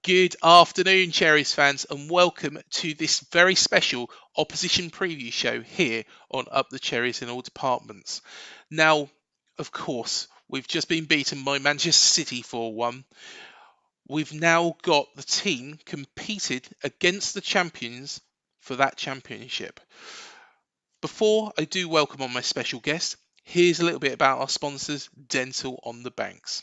Good afternoon, Cherries fans, and welcome to this very special opposition preview show here on Up the Cherries in all departments. Now, of course, we've just been beaten by Manchester City 4-1. We've now got the team competed against the champions for that championship. Before I do welcome on my special guest, here's a little bit about our sponsors, Dental on the Banks.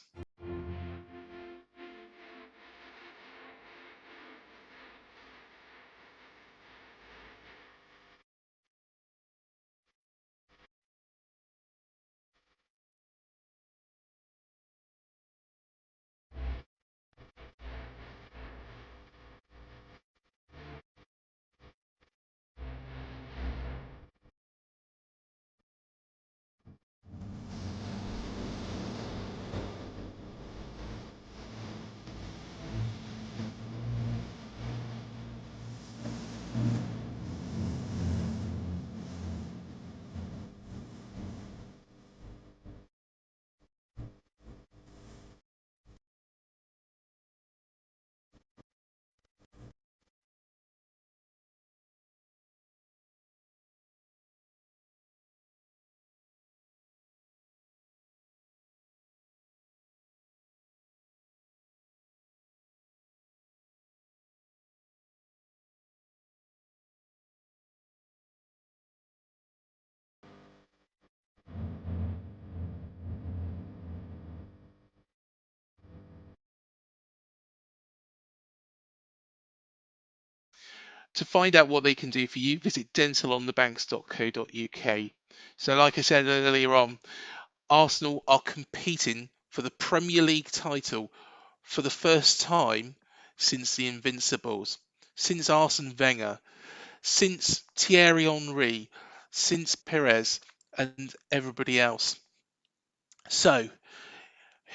To find out what they can do for you, visit dentalonthebanks.co.uk. So, like I said earlier on, Arsenal are competing for the Premier League title for the first time since the Invincibles, since Arsene Wenger, since Thierry Henry, since Pires, and everybody else. So,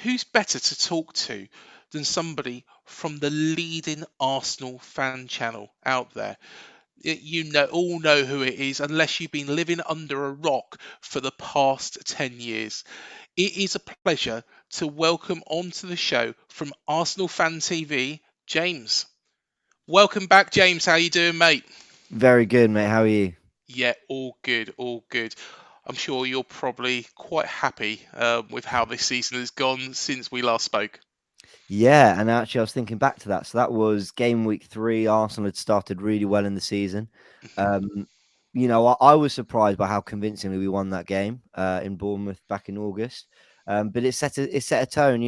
who's better to talk to than somebody from the leading Arsenal fan channel out there? All know who it is, unless you've been living under a rock for the past 10 years. It is a pleasure to welcome onto the show from Arsenal Fan TV, James. Welcome back, James. How you doing, mate? Very good, mate. How are you? Yeah, all good, all good. I'm sure you're probably quite happy with how this season has gone since we last spoke. Yeah, and actually, I was thinking back to that. So that was game week 3. Arsenal had started really well in the season. Um, I was surprised by how convincingly we won that game in Bournemouth back in August. But it set a tone.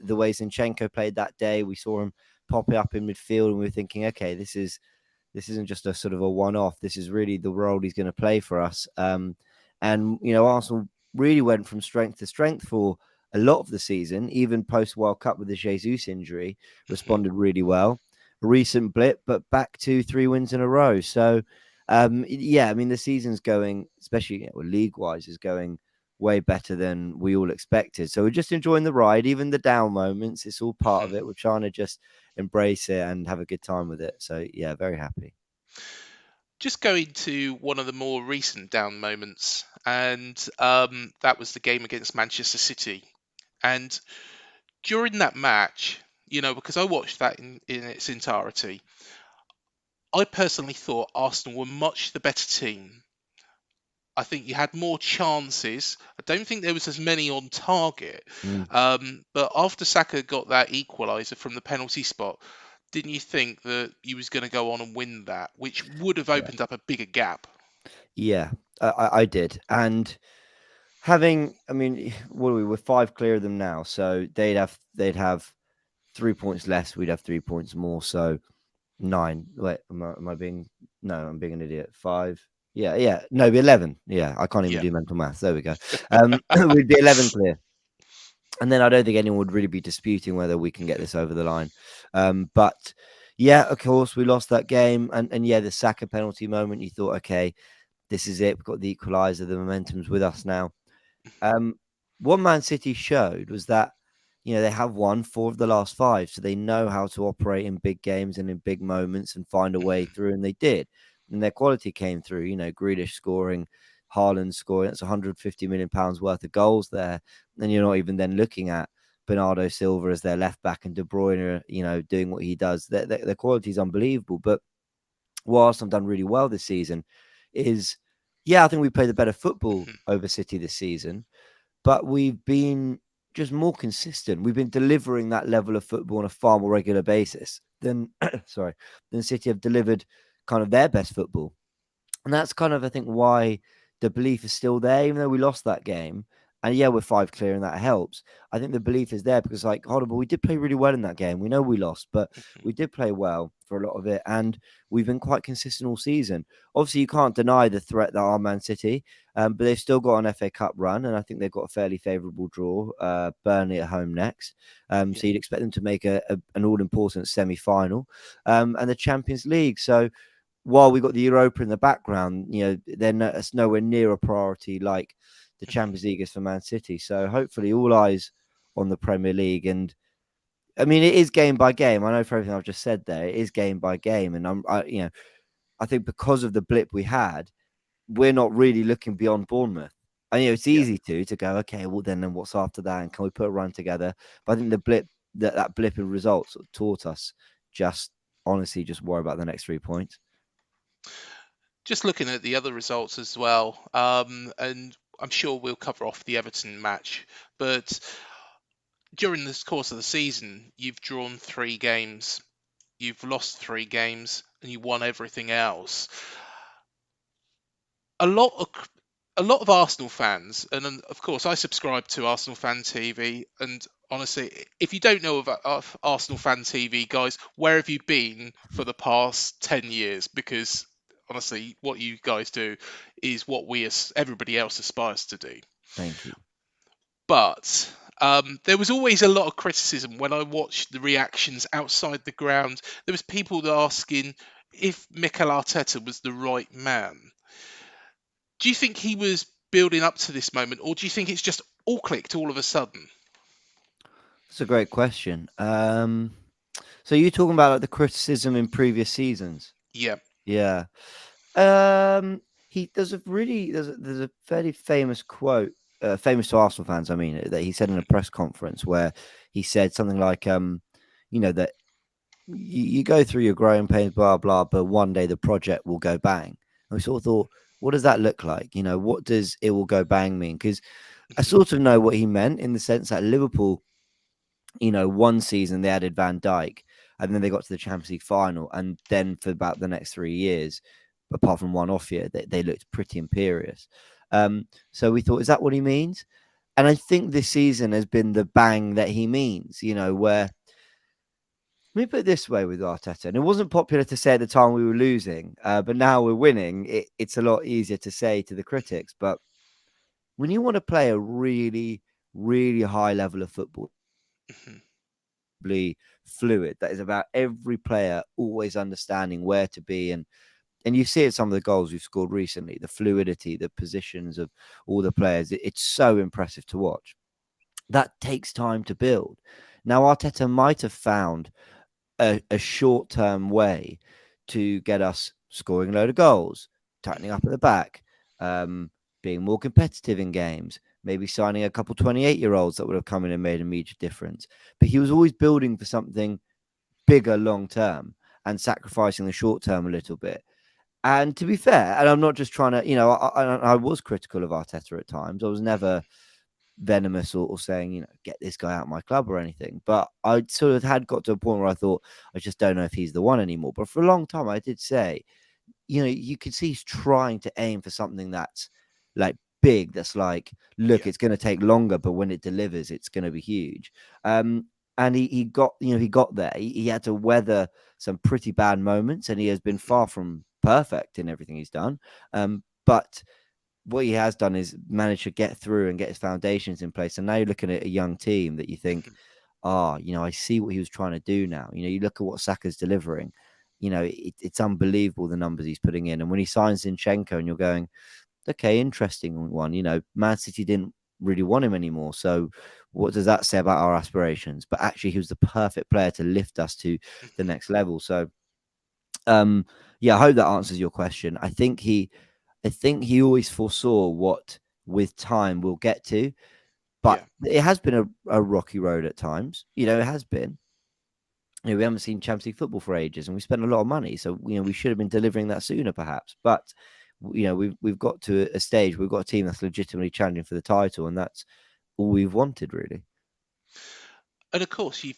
The way Zinchenko played that day, we saw him pop it up in midfield, and we were thinking, okay, this isn't just a sort of a one-off. This is really the role he's going to play for us. And Arsenal really went from strength to strength for a lot of the season, even post World Cup with the Jesus injury, responded really well. A recent blip, but back to 3 wins in a row. So, yeah, I mean, the season's going, especially league-wise, is going way better than we all expected. So we're just enjoying the ride, even the down moments. It's all part of it. We're trying to just embrace it and have a good time with it. So yeah, very happy. Just going to one of the more recent down moments, and that was the game against Manchester City. And during that match, because I watched that in its entirety, I personally thought Arsenal were much the better team. I think you had more chances. I don't think there was as many on target. Mm. But after Saka got that equaliser from the penalty spot, didn't you think that he was going to go on and win that, which would have Yeah, opened up a bigger gap? yeah, I did. And I mean, what are we? We're 5 clear of them now, so they'd have 3 points less. We'd have 3 points more, so 9. Wait, am I being? No, I'm being an idiot. 5. Yeah, yeah. No, it'd be 11. Yeah, I can't even Yeah. do mental math. There we go. We'd be 11 clear. And then I don't think anyone would really be disputing whether we can get this over the line. But yeah, of course, we lost that game. And yeah, the Saka penalty moment, you thought, okay, this is it. We've got the equaliser. The momentum's with us now. Um, what Man City showed was that, they have won 4 of the last 5. So they know how to operate in big games and in big moments and find a way through. And they did. And their quality came through, Grealish scoring, Haaland scoring. That's £150 million worth of goals there. And you're not even then looking at Bernardo Silva as their left back and De Bruyne, doing what he does. Their quality is unbelievable. But what Arsenal have done really well this season is, I think we played the better football Mhm. over City this season, but we've been just more consistent. We've been delivering that level of football on a far more regular basis than than City have delivered kind of their best football. And that's kind of, I think, why the belief is still there, even though we lost that game. And yeah, we're 5 clear, and that helps. I think the belief is there because, like, hold on, but we did play really well in that game. We know we lost, but Mhm. we did play well for a lot of it. And we've been quite consistent all season. Obviously, you can't deny the threat that are Man City, but they've still got an FA Cup run. And I think they've got a fairly favourable draw, Burnley at home next. Yeah. So you'd expect them to make an all important semi final, and the Champions League. So, while we got the Europa in the background, it's nowhere near a priority like the Mhm. Champions League is for Man City. So hopefully, all eyes on the Premier League. And I mean, it is game by game. I know for everything I've just said there, it is game by game. And I think because of the blip we had, we're not really looking beyond Bournemouth. And it's Yeah. easy to go, okay, well then what's after that, and can we put a run together? But I think the blip that blip in results taught us just honestly just worry about the next 3 points. Just looking at the other results as well, and I'm sure we'll cover off the Everton match, but during this course of the season, you've drawn 3 games, you've lost 3 games, and you won everything else. A lot of Arsenal fans, and of course I subscribe to Arsenal Fan TV, and honestly, if you don't know of Arsenal Fan TV, guys, where have you been for the past 10 years? Because honestly, what you guys do is what everybody else aspires to do. Thank you. But there was always a lot of criticism when I watched the reactions outside the ground. There was people asking if Mikel Arteta was the right man. Do you think he was building up to this moment, or do you think it's just all clicked all of a sudden? That's a great question. So you're talking about like the criticism in previous seasons? Yeah. Yeah. Um, there's a fairly famous quote, famous to Arsenal fans. I mean, that he said in a Mhm. press conference where he said something like, that you go through your growing pains, blah blah, but one day the project will go bang. And we sort of thought, what does that look like? What does it will go bang mean? Because I Mhm. sort of know what he meant in the sense that Liverpool, one season they added Van Dijk, and then they got to the Champions League final, and then for about the next 3 years, apart from one off year, they looked pretty imperious. So we thought, is that what he means? And I think this season has been the bang that he means. Where, let me put it this way with Arteta, and it wasn't popular to say at the time we were losing, but now we're winning. It's a lot easier to say to the critics, but when you want to play a really, really high level of football, Mhm. fluid, that is about every player always understanding where to be, and you see it some of the goals we've scored recently, the fluidity, the positions of all the players. It's so impressive to watch. That takes time to build. Now Arteta might have found a short-term way to get us scoring a load of goals, tightening up Mhm. at the back, um, being more competitive in games, maybe signing a couple 28-year-olds that would have come in and made a major difference. But he was always building for something bigger long term and sacrificing the short term a little bit. And to be fair, and I'm not just trying to, I was critical of Arteta at times. I was never Mhm. venomous or saying, get this guy out of my club or anything. But I sort of had got to a point where I thought, I just don't know if he's the one anymore. But for a long time, I did say, you could see he's trying to aim for something that's like big, that's like, look, Yeah. it's going to take longer, but when it delivers, it's going to be huge. And he got, he got there. He had to weather some pretty bad moments, and he has been Mhm. far from perfect in everything he's done. But what he has done is managed to get through and get his foundations in place. And now you're looking at a young team that you think, Mhm. I see what he was trying to do now. You look at what Saka's delivering. It's unbelievable the numbers he's putting in. And when he signs Zinchenko, and you're going, okay, interesting one. Man City didn't really want him anymore. So what does that say about our aspirations? But actually, he was the perfect player to lift us to the Mhm. next level. So, um, yeah, I hope that answers your question. I think he always foresaw what with time we'll get to. But Yeah. it has been a rocky road at times. It has been. We haven't seen Champions League football for ages, and we spent a lot of money. So we should have been delivering that sooner, perhaps. But we've got to a stage. We've got a team that's legitimately challenging for the title, and that's all we've wanted, really. And of course, you've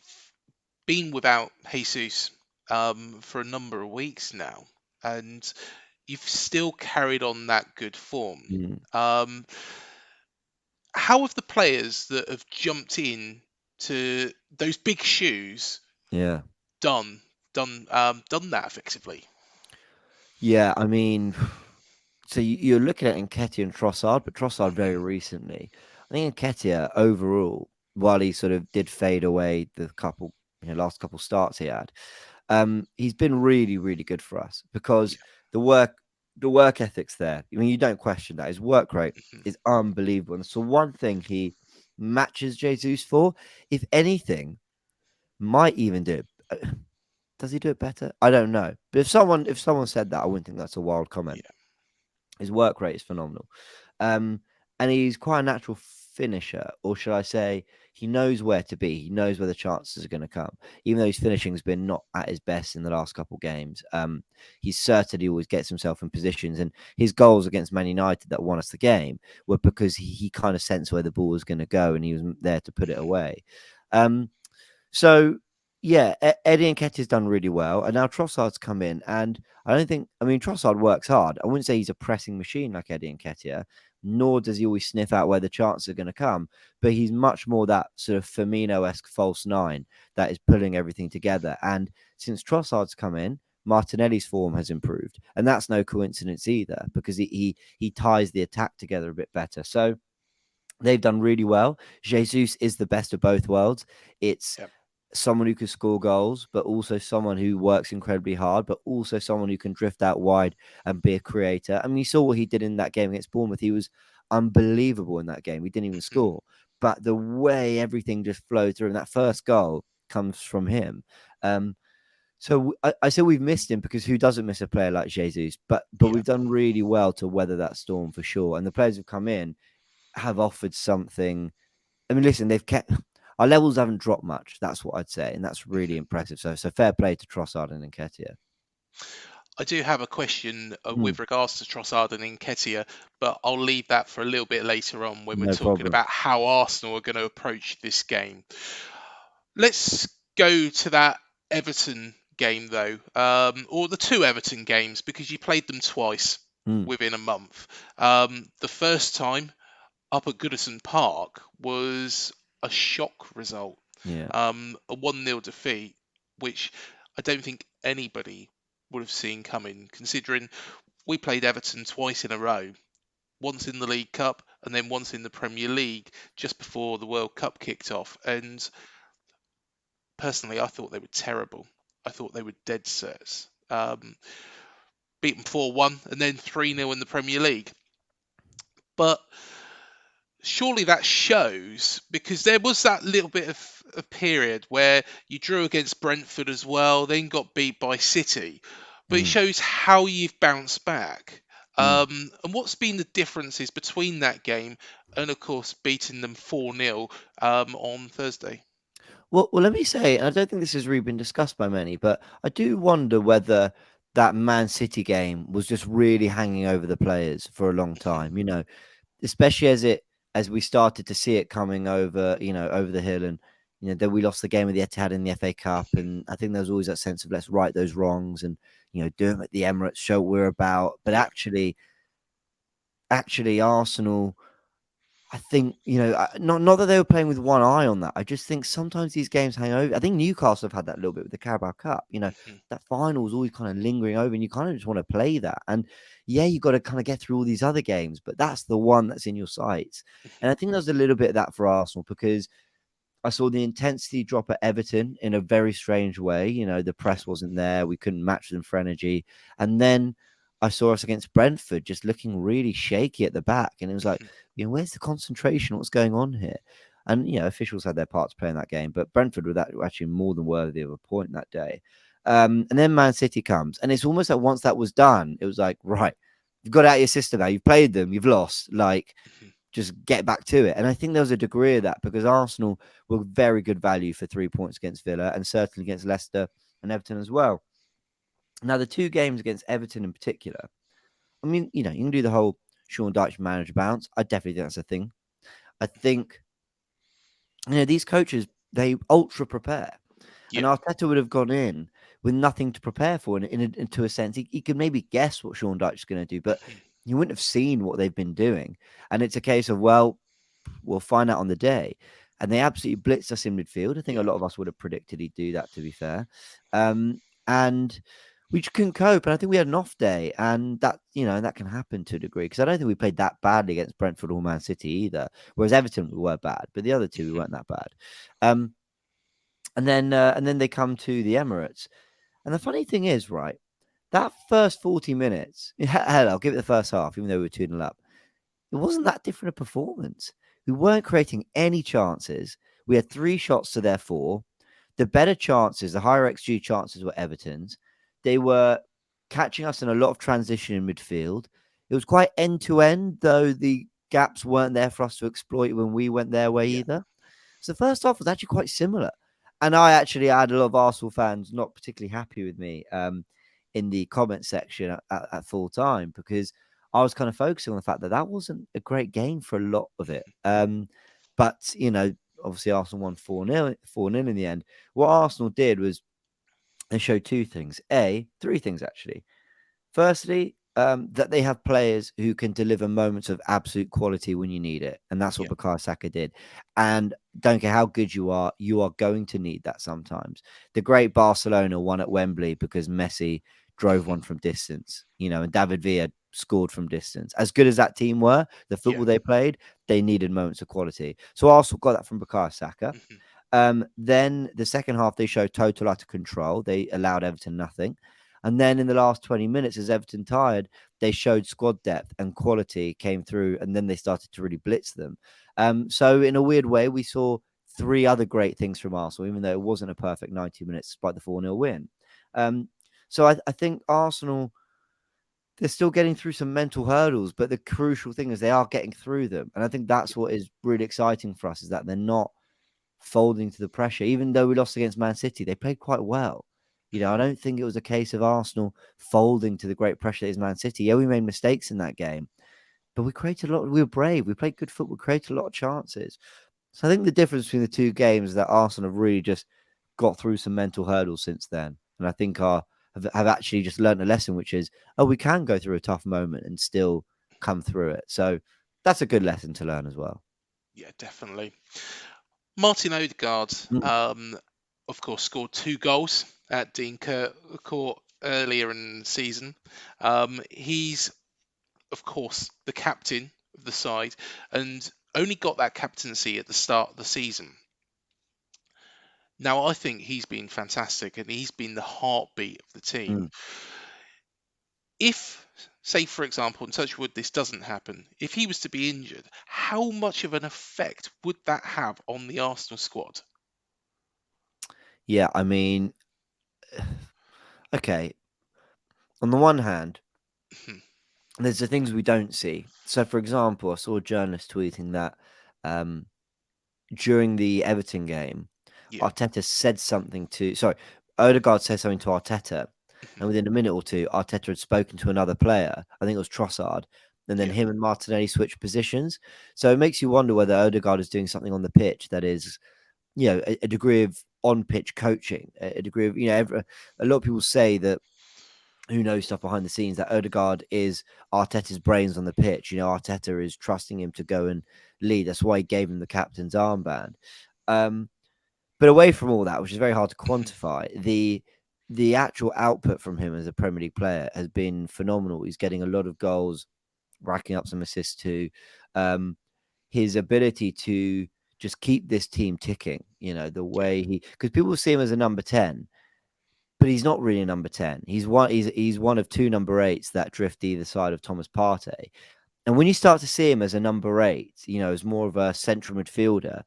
been without Jesus for a number of weeks now, and you've still carried on that good form. Mm, Um, how have the players that have jumped in to those big shoes yeah, done done that effectively? yeah. I mean, so you're looking at Nketiah and Trossard, but Trossard very Mhm. recently. I think Nketiah overall, while he sort of did fade away the couple, last couple starts he had, he's been really, really good for us because Yeah. the work, the work ethic's there. I mean, you don't question that. His work rate Mhm. is unbelievable. And so one thing he matches Jesus for, if anything, might even do it. Does he do it better? I don't know. But if someone said that, I wouldn't think that's a wild comment. Yeah. His work rate is phenomenal. Um, and he's quite a natural finisher, or should I say, he knows where to be. He knows where the chances are going to come. Even though his finishing's been not at his best in the last couple of games, he certainly always gets himself in positions. And his goals against Man United that won us the game were because he kind of sensed where the ball was going to go, and he was there to put it Mhm. away. Um, so yeah, Eddie Nketiah's done really well, and now Trossard's come in, and I mean, Trossard works hard. I wouldn't say he's a pressing machine like Eddie Nketiah, nor does he always sniff out where the chances are going to come. But he's much more that sort of Firmino-esque false nine that is pulling everything together. And since Trossard's come in, Martinelli's form has improved, and that's no coincidence either, because he ties the attack together a bit better. So they've done really well. Jesus is the best of both worlds. It's Yep. someone who can score goals, but also someone who works incredibly hard, but also someone who can drift out wide and be a creator. I mean, you saw what he did in that game against Bournemouth. He was unbelievable in that game. He didn't even Mhm. score, but the way everything just flowed through, and that first goal comes from him. Um, so I say we've missed him because who doesn't miss a player like Jesus? But Yeah. we've done really well to weather that storm for sure. And the players who've come in have offered something. I mean, listen, they've kept our levels haven't dropped much. That's what I'd say, and that's really Mhm. impressive. So fair play to Trossard and Nketiah. I do have a question Mm, with regards to Trossard and Nketiah, but I'll leave that for a little bit later on when we're no talking problem. about how Arsenal are going to approach this game. Let's go to that Everton game though, or the two Everton games because you played them twice Mm, within a month. The first time up at Goodison Park was a shock result, yeah. a 1-0 defeat, which I don't think anybody would have seen coming, considering we played Everton twice in a row, once in the League Cup and then once in the Premier League just before the World Cup kicked off. And personally, I thought they were terrible. I thought they were dead certs. Beat them 4-1 and then 3-0 in the Premier League. But surely that shows because there was that little bit of a period where you drew against Brentford as well, then got beat by City. But it Mm, shows how you've bounced back. mm. And what's been the differences between that game and, of course, beating them 4-0 on Thursday? Well, let me say, and I don't think this has really been discussed by many, but I do wonder whether that Man City game was just really hanging over the players for a long Mhm, time. Especially as we started to see it coming over, over the hill, and then we lost the game with the Etihad in the FA Cup, mhm, and I think there was always that sense of let's right those wrongs and do them at the Emirates, show what we're about. But yeah. actually, Arsenal. I think not that they were playing with one eye on that. I just think sometimes these games hang over. I think Newcastle have had that a little bit with the Carabao Cup. Mhm, That final is always kind of lingering over, and you kind of just want to play that. And yeah, you got to kind of get through all these other games, but that's the one that's in your sights. mhm, And I think there's a little bit of that for Arsenal because I saw the intensity drop at Everton in a very strange way. The yeah. press wasn't there. We couldn't match them for energy. And then I saw us against Brentford just looking really shaky at the back. And it was like, Mhm, where's the concentration? What's going on here? And, officials had their part to play in that game, but Brentford were actually more than worthy of a point that day. And then Man City comes. And it's almost like once that was done, it was like, right, you've got out of your system now. You've played them. You've lost. Like, mhm. just get back to it. And I think there was a degree of that because Arsenal were very good value for 3 points against Villa and certainly against Leicester and Everton as well. Now, the two games against Everton in particular, I mean, you can do the whole Sean Dyche manager bounce. I definitely think that's a thing. I think, these coaches, they ultra prepare. And Yeah. Arteta would have gone in with nothing to prepare for. And into a sense, he could maybe guess what Sean Dyche is going to do, but Mhm. he wouldn't have seen what they've been doing. And it's a case of, well, we'll find out on the day. And they absolutely blitzed us in midfield. I think a Yeah. lot of us would have predicted he'd do that, to be fair. And we just couldn't cope. And I think we had an off day. And that can happen to a degree because I don't think we played that badly against Brentford or Man City either. Whereas Everton, we were bad. But the other two, we Mhm. weren't that bad. Um, and then they come to the Emirates. And the funny thing is, right, that first 40 minutes, hell, I'll give it the first half, even though we were 2-0 up. It wasn't that different a performance. We weren't creating any chances. We had 3 shots to their 4. The better chances, the higher XG chances were Everton's. They were catching us in a lot of transition in midfield. It was quite end to end, though the gaps weren't there for us to exploit when we went their way Yeah. either. So the first half was actually quite similar. And I actually had a lot of Arsenal fans not particularly happy with me in the comment section at full time because I was kind of focusing on the fact that that wasn't a great game for a lot of it. But, obviously Arsenal won 4-0, 4-0 in the end. What Arsenal did was they showed two things. Three things actually. Firstly, that they have players who can deliver moments of absolute quality when you need it. And that's what Yeah. Bukayo Saka did. And don't care how good you are going to need that sometimes. The great Barcelona won at Wembley because Messi drove Mhm. one from distance, and David Villa scored from distance. As good as that team were, the Yeah. football they played, they needed moments of quality. So Arsenal got that from Bukayo Saka. Mhm. Then the second half, they showed total utter control. They allowed Everton nothing. And then in the last 20 minutes, as Everton tired, they showed squad depth and quality came through, and then they started to really blitz them. So in a weird way, we saw 3 other great things from Arsenal, even though it wasn't a perfect 90 minutes despite the 4-0 win. So I think Arsenal, they're still getting through some mental hurdles, but the crucial thing is they are getting through them. And I think Yeah. that's what is really exciting for us is that they're not folding to the pressure. Even though we lost against Man City, they played quite well. I Mhm. don't think it was a case of Arsenal folding to the great pressure that is Man City. Yeah, we made mistakes in that game, but we created a lot. We were brave. We played good football. We created a lot of chances. So I think the difference between the two games is that Arsenal have really just got through some mental hurdles since then, and I think have actually just learned a lesson, which is, oh, we can go through a tough moment and still come through it. So that's a good lesson to learn as well. Yeah, definitely. Martin Odegaard, Mm, of course, scored 2 goals at Dean Court earlier in the season. He's, of course, the captain of the side and only got that captaincy at the start of the season. Now, I think he's been fantastic and he's been the heartbeat of the team. mm. If, say, for example, and touch wood, this doesn't happen, if he was to be injured, how much of an effect would that have on the Arsenal squad? Yeah, I mean, okay. On the one hand, there's the things we don't see. So, for example, I saw a journalist tweeting that um, during the Everton game, Yeah. Arteta said something to, sorry, Odegaard said something to Arteta, Mhm. and within a minute or two, Arteta had spoken to another player. I think it was Trossard, and then Yeah. him and Martinelli switched positions. So it makes you wonder whether Odegaard is doing something on the pitch that is, a degree of on-pitch coaching, a degree of, a lot of people say that who knows stuff behind the scenes that Odegaard is Arteta's brains on the pitch. Arteta is trusting him to go and lead. That's why he gave him the captain's armband. Um, but away from all that, which is very hard to Mhm. quantify, the actual output from him as a Premier League player has been phenomenal. He's getting a lot of goals, racking up some assists too. Um, his ability to just keep this team ticking, the Yeah. way because people see him as a number 10, but he's not really a number 10. He's one of two number 8s that drift either side of Thomas Partey. And when you start to see him as a number 8, as more of a central midfielder,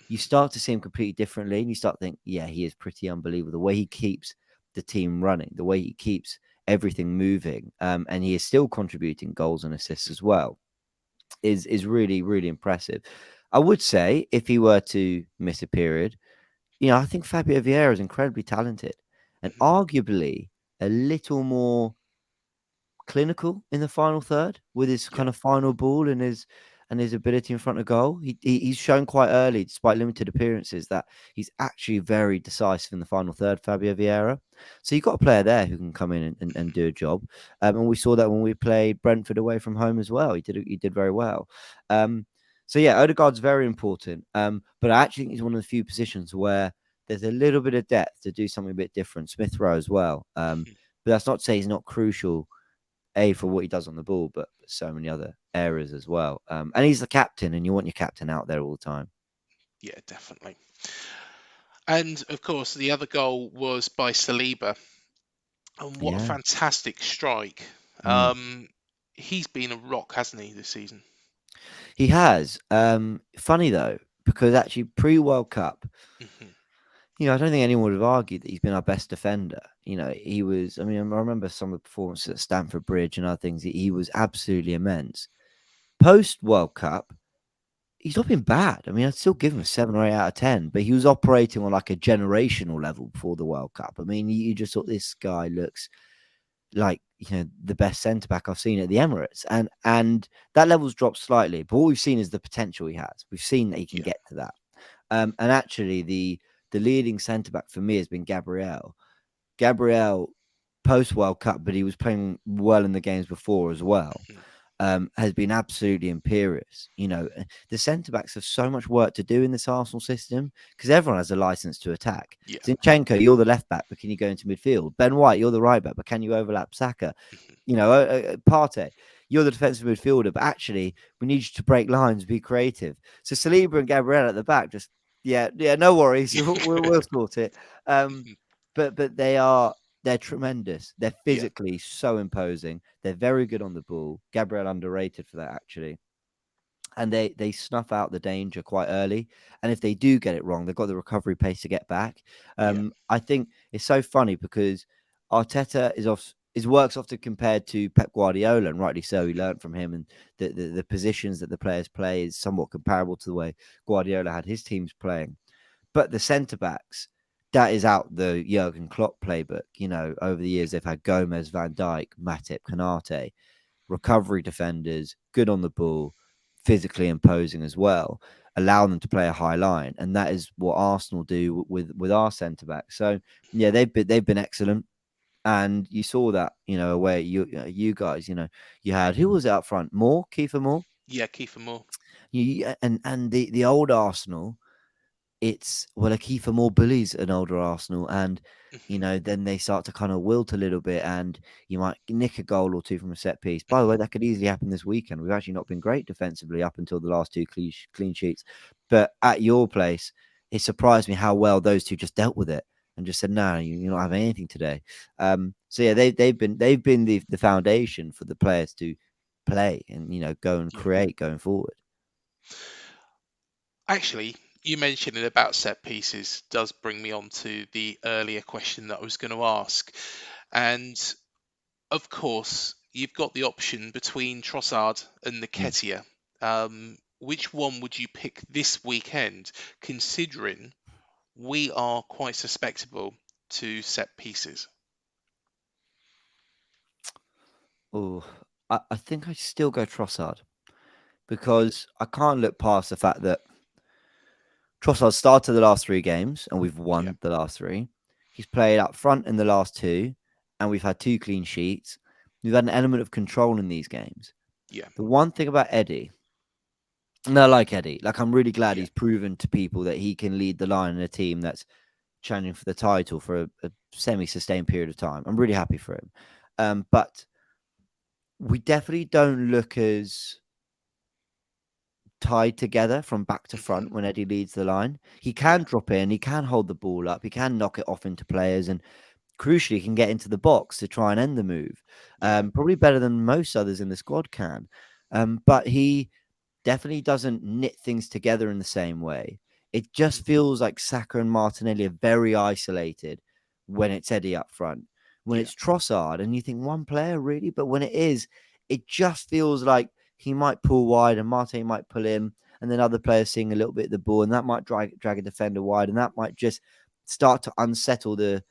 you start to see him completely differently. And you start to think, yeah, he is pretty unbelievable. The way he keeps the team running, the way he keeps everything moving. And he is still contributing goals and assists as well. is really, really impressive. I would say if he were to miss a period, I think Fabio Vieira is incredibly talented and Mhm. arguably a little more clinical in the final third with his Yeah, kind of final ball and his ability in front of goal. He's shown quite early, despite limited appearances, that he's actually very decisive in the final third. Fabio Vieira, so you've got a player there who can come in and do a job. And we saw that when we played Brentford away from home as well. He did very well. So yeah, Odegaard's very important. But I actually think he's one of the few positions where there's a little bit of depth to do something a bit different. Smith Rowe as well. Mhm. But that's not to say he's not crucial for what he does on the ball, but so many other areas as well. And he's the captain, and you want your captain out there all the time. Yeah, definitely. And of course, the other goal was by Saliba, and what a Yeah. fantastic strike! Mm. He's been a rock, hasn't he, this season? He has. Funny though, because actually pre-World Cup, Hmm. I don't think anyone would have argued that he's been our best defender. He was. I mean, I remember some of the performances at Stamford Bridge and other things. He was absolutely immense. Post World Cup, he's not been bad. I mean, I'd still give him a 7 or 8 out of 10, but he was operating on like a generational level before the World Cup. I mean, you just thought this guy looks like the best centre back I've seen at the Emirates, and that level's dropped slightly. But what we've seen is the potential he has. We've seen that he can Yeah. get to that. And actually, the leading centre back for me has been Gabriel. Gabriel post World Cup, but he was playing well in the games before as well. Mhm. Has been absolutely imperious. The centre backs have so much work to do in this Arsenal system because everyone has a license to attack. Yeah. Zinchenko, you're the left back, but can you go into midfield? Ben White, you're the right back, but can you overlap Saka? Mhm. Partey, you're the defensive midfielder, but actually we need you to break lines, be creative. So Saliba and Gabriel at the back, just yeah, no worries, we'll sort it. Um, Mhm. but they're tremendous. They're Yeah. physically so imposing. They're very good on the ball. Gabriel underrated for that actually. And they snuff out the danger quite early. And if they do get it wrong, they've got the recovery pace to get back. Yeah. I think it's so funny because Arteta is off. His work's often compared to Pep Guardiola, and rightly so. He Mhm. learned from him, and the positions that the players play is somewhat comparable to the way Guardiola had his teams playing. But the centre backs, that is out the Jurgen Klopp playbook. Over the Yeah. years they've had Gomez, Van Dijk, Matip, Kanate, recovery defenders, good on the ball, physically imposing as well, allow them to play a high line, and that is what Arsenal do with our centre back. So yeah, they've been excellent. And you saw that, where you guys, you had who was it up front? Moore, Kiefer Moore. Yeah. Kiefer Moore. And the old Arsenal, it's well, a key for more bullies an older Arsenal, and Hmm. then they start to kind of wilt a little bit, and you might nick a goal or two from a set piece. By the way, Hmm. that could easily happen this weekend. We've actually not been great defensively up until the last two clean sheets, but at your place, it surprised me how well those two just dealt with it and just said, "No, you're not having anything today." So yeah, they've been the foundation for the players to play and go and Yeah. create going forward. Actually, you mentioning about set pieces does bring me on to the earlier question that I was going to ask. And of course, you've got the option between Trossard and Mm. Nketiah. Which one would you pick this weekend, considering we are quite susceptible to set pieces? Oh, I think I still go Trossard Hmm. because I can't look past the fact that Trossard started the last three games and we've Yeah, won the last three. He's played up front in the last two, and we've had two clean sheets. We've had an element of control in these games. yeah, The one thing about Eddie, and I like Eddie, like I'm really glad yeah, he's proven to people that he can lead the line in a team that's challenging for the title for a semi-sustained period of time. I'm really happy for him. But we definitely don't look as tied together from back to hmm, front when Eddie leads the line. He yeah, can drop in, he can hold the ball up, he can knock it off into players, and crucially, he can get into the box to try and end the move. yeah, Probably better than most others in the squad can. But he definitely doesn't knit things together in the same way. It just hmm, feels like Saka and Martinelli are very isolated when it's Eddie up front. When yeah, it's Trossard, and you think one player really, but when it is, it just feels like he might pull wide and Marte might pull in, and then other players seeing a little bit of the ball, and that might drag a defender wide, and that might just start to unsettle the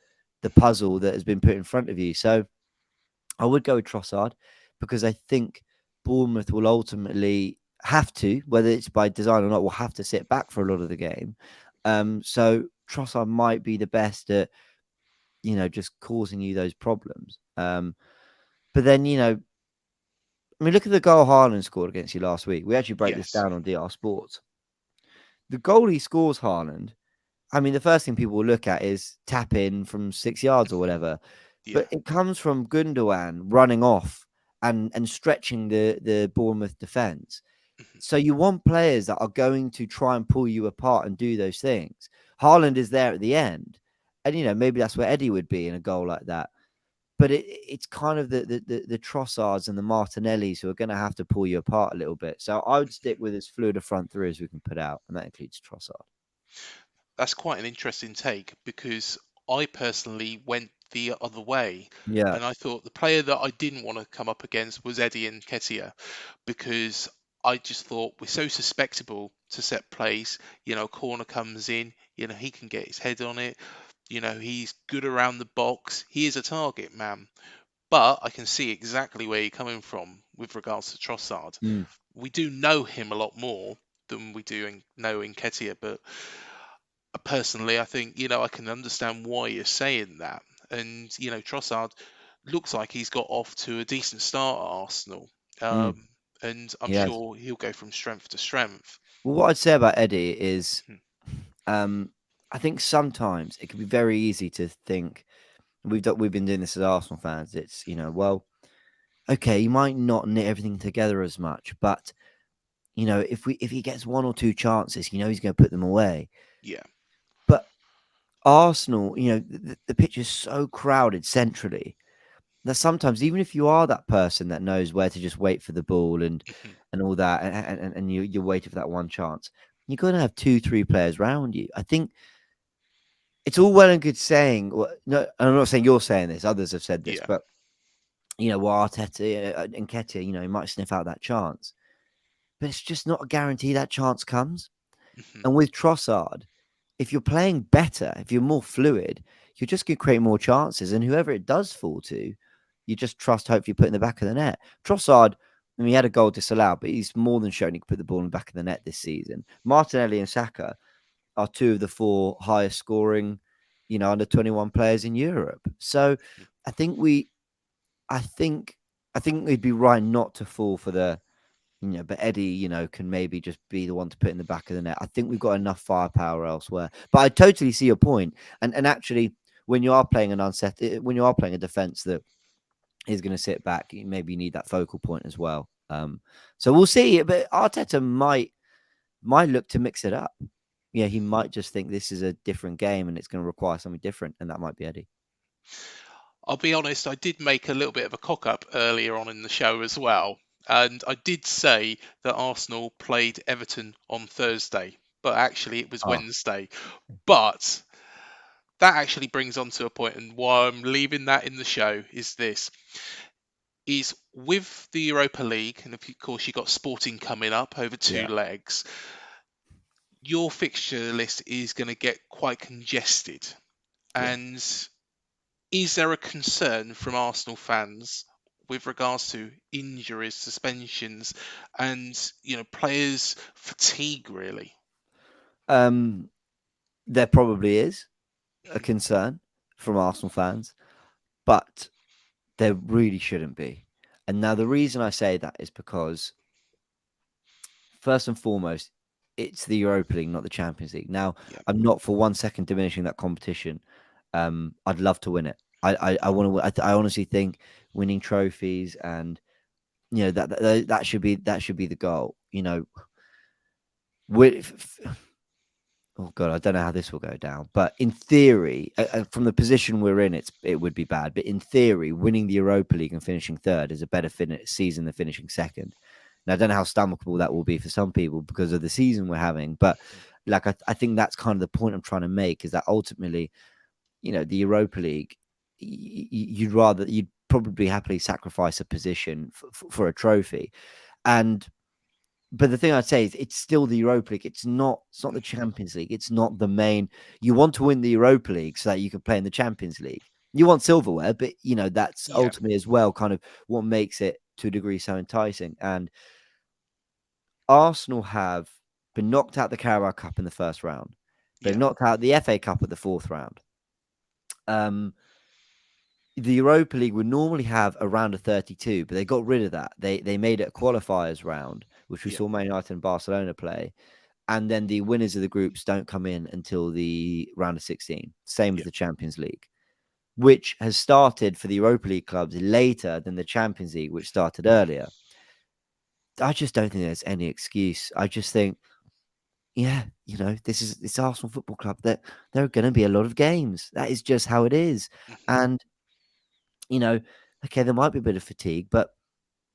puzzle that has been put in front of you. So I would go with Trossard because I think Bournemouth will ultimately have to, whether it's by design or not, will have to sit back for a lot of the game. So Trossard might be the best at, just causing you those problems. But then, I mean, look at the goal Haaland scored against you last week. We actually break this Yes. down on DR Sports. The goal he scores, Haaland, I mean, the first thing people will look at is tap in from 6 yards or whatever. Yeah. But it comes from Gundogan running off and stretching the Bournemouth defence. Mhm. So you want players that are going to try and pull you apart and do those things. Haaland is there at the end. And, maybe that's where Eddie would be in a goal like that. But it's kind of the Trossards and the Martinellis who are going to have to pull you apart a little bit. So I would stick with as fluid a front three as we can put out, and that includes Trossard. That's quite an interesting take because I personally went the other way. Yeah. And I thought the player that I didn't want to come up against was Eddie Nketiah because I just thought we're so susceptible to set plays. Corner comes in, he can get his head on it. He's good around the box. He is a target man. But I can see exactly where you're coming from with regards to Trossard. Mm, We do know him a lot more than we do know Nketiah, but personally, I think I can understand why you're saying that. And Trossard looks like he's got off to a decent start at Arsenal, mm, and I'm he has. sure he'll go from strength to strength. Well, what I'd say about Eddie is, Mhm. um, I think sometimes it can be very easy to think we've been doing this as Arsenal fans. It's well, okay, you might not knit everything together as much, but if he gets one or two chances, he's going to put them away. Yeah. But Arsenal, the pitch is so crowded centrally that sometimes, even if you are that person that knows where to just wait for the ball Mhm. and all that, and you're waiting for that one chance, you're going to have two, three players around you. I think it's all well and good saying. Well, no, I'm not saying you're saying this. Others have said this, Yeah. but well, Arteta and Nketiah, he might sniff out that chance, but it's just not a guarantee that chance comes. Mhm. And with Trossard, if you're playing better, if you're more fluid, you're just going to create more chances. And whoever it does fall to, you just trust, hopefully, put in the back of the net. Trossard, I mean, he had a goal disallowed, but he's more than shown he can put the ball in the back of the net this season. Martinelli and Saka are two of the four highest scoring, under 21 players in Europe. So I think I think, I think we'd be right not to fall for the but Eddie, can maybe just be the one to put in the back of the net. I think we've got enough firepower elsewhere. But I totally see your point. And actually, when you are playing when you are playing a defense that is going to sit back, maybe you need that focal point as well. So we'll see. But Arteta might look to mix it up. Yeah, he might just think this is a different game and it's going to require something different, and that might be Eddie. I'll be honest, I did make a little bit of a cock up earlier on in the show as well. And I did say that Arsenal played Everton on Thursday, but actually it was Oh, Wednesday. But that actually brings on to a point, and why I'm leaving that in the show is this: is with the Europa League, and of course you've got Sporting coming up over two yeah. legs. Your fixture list is going to get quite congested, Yeah. and is there a concern from Arsenal fans with regards to injuries, suspensions, and players fatigue? Really? Um, there probably is a Mhm. concern from Arsenal fans, but there really shouldn't be. And now the reason I say that is because first and foremost, it's the Europa League, not the Champions League. Now, Yeah. I'm not for 1 second diminishing that competition. I'd love to win it. I want to. I honestly think winning trophies and that should be the goal. With oh god, I don't know how this will go down, but in theory, from the position we're in, it would be bad. But in theory, winning the Europa League and finishing third is a better season than finishing second. Now, I don't know how stomachable that will be for some people because of the season we're having, but like I think that's kind of the point I'm trying to make is that ultimately, the Europa League, you'd probably happily sacrifice a position for a trophy. And but the thing I'd say is it's still the Europa League. It's not the Champions League. It's not the main. You want to win the Europa League so that you can play in the Champions League. You want silverware, but that's Yeah, ultimately as well kind of what makes it to a degree so enticing. And Arsenal have been knocked out the Carabao Cup in the first round, been yeah, knocked out the FA Cup at the fourth round. Um, the Europa League would normally have a round of 32, but they got rid of that. They made it a qualifiers round, which we yeah, saw Man United and Barcelona play. And then the winners of the groups don't come in until the round of 16, same as yeah. the Champions League, which has started for the Europa League clubs later than the Champions League, which started earlier. I just don't think there's any excuse. I just think, yeah, this Arsenal Football Club that there are going to be a lot of games. That is just how it is. Mhm. And, you know, okay, there might be a bit of fatigue, but,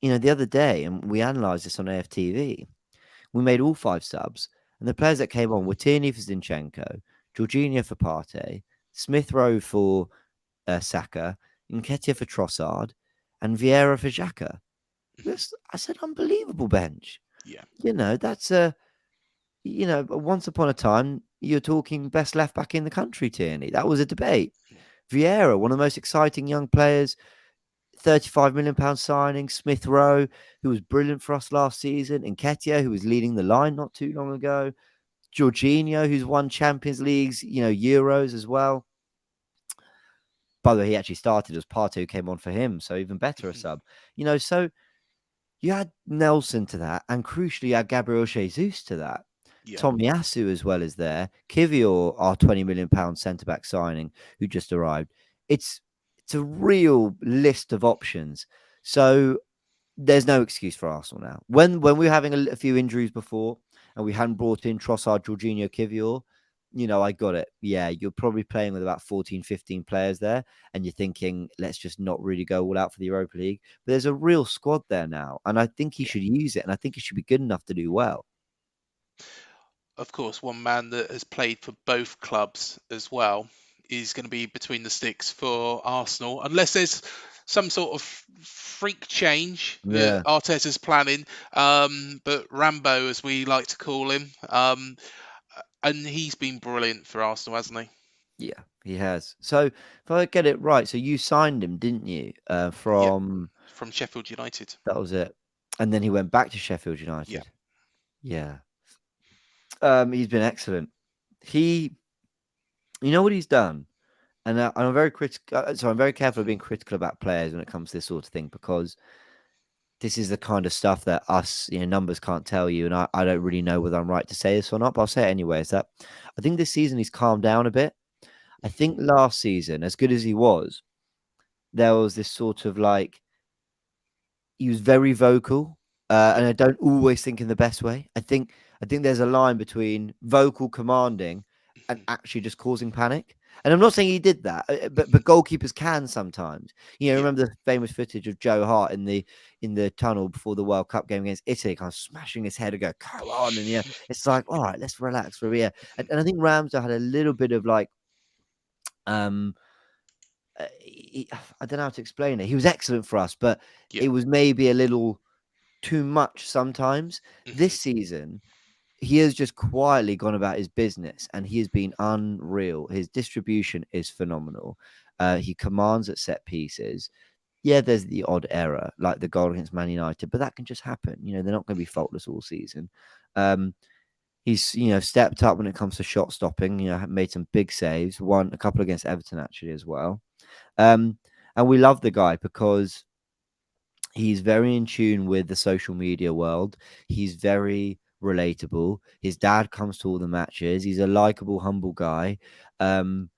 the other day, and we analysed this on AFTV, we made all five subs, and the players that came on were Tierney for Zinchenko, Jorginho for Partey, Smith Rowe for Saka, Nketiah for Trossard, and Vieira for Xhaka. I said, unbelievable bench. Yeah, That's once upon a time, you're talking best left back in the country, Tierney. That was a debate. Vieira, one of the most exciting young players, £35 million signing. Smith Rowe, who was brilliant for us last season. Nketiah, who was leading the line not too long ago. Jorginho, who's won Champions Leagues, Euros as well. By the way, he actually started as Partey, who came on for him, so even better a Mhm. sub. So you had Nelson to that, and crucially, you had Gabriel Jesus to that. Yeah, Tomiyasu as well as there. Kivior, our £20 million centre back signing, who just arrived. It's a real list of options. So there's no excuse for Arsenal now. When we were having a few injuries before and we hadn't brought in Trossard, Jorginho, Kivior, I got it. Yeah, you're probably playing with about 14, 15 players there, and you're thinking, let's just not really go all out for the Europa League. But there's a real squad there now, and I think he yeah. should use it, and I think he should be good enough to do well. Of course, one man that has played for both clubs as well is going to be between the sticks for Arsenal, unless there's some sort of freak change that Yeah, Arteta's planning. But Rambo, as we like to call him, and he's been brilliant for Arsenal, hasn't he? yeah, he has. So if I get it right, so you signed him, didn't you? Yep, From from Sheffield United. that was it, and then he went back to Sheffield Yeah. United. Yeah, he's been excellent. He, what he's done, and I'm very critical. So I'm very careful of being critical about players when it comes to this sort of thing because this is the kind of stuff that us, numbers can't tell you, and I don't really know whether I'm right to say this or not. But I'll say it anyway. Is that I think this season he's calmed down a bit. I think last season, as good as he was, there was this sort of like he was very vocal, Yeah. and I don't always think in the best way. I think there's a line between vocal commanding and Mhm. actually just causing panic. And I'm not saying he did that, but goalkeepers can sometimes. Yeah. Remember the famous footage of Joe Hart in the tunnel before the World Cup game against Italy, kind of smashing his head and go, "Come on!" And it's like, all right, let's relax for a bit. And I think Ramsdale had a little bit of like, um, I don't know how to explain it. He was excellent for us, but Yeah. it was maybe a little too much sometimes. This Mhm. season, he has just quietly gone about his business and he has been unreal. His distribution is phenomenal. He commands at set pieces. Yeah, there's the odd error, like the goal against Man United, but that can just happen. They're not going to be faultless all season. Um, he's stepped up when it comes to shot stopping. Made some big saves. Won a couple against Everton actually as well. Um, and we love the guy because he's very in tune with the social media world. He's very relatable. His dad comes to all the matches. He's a likable, humble guy. Um,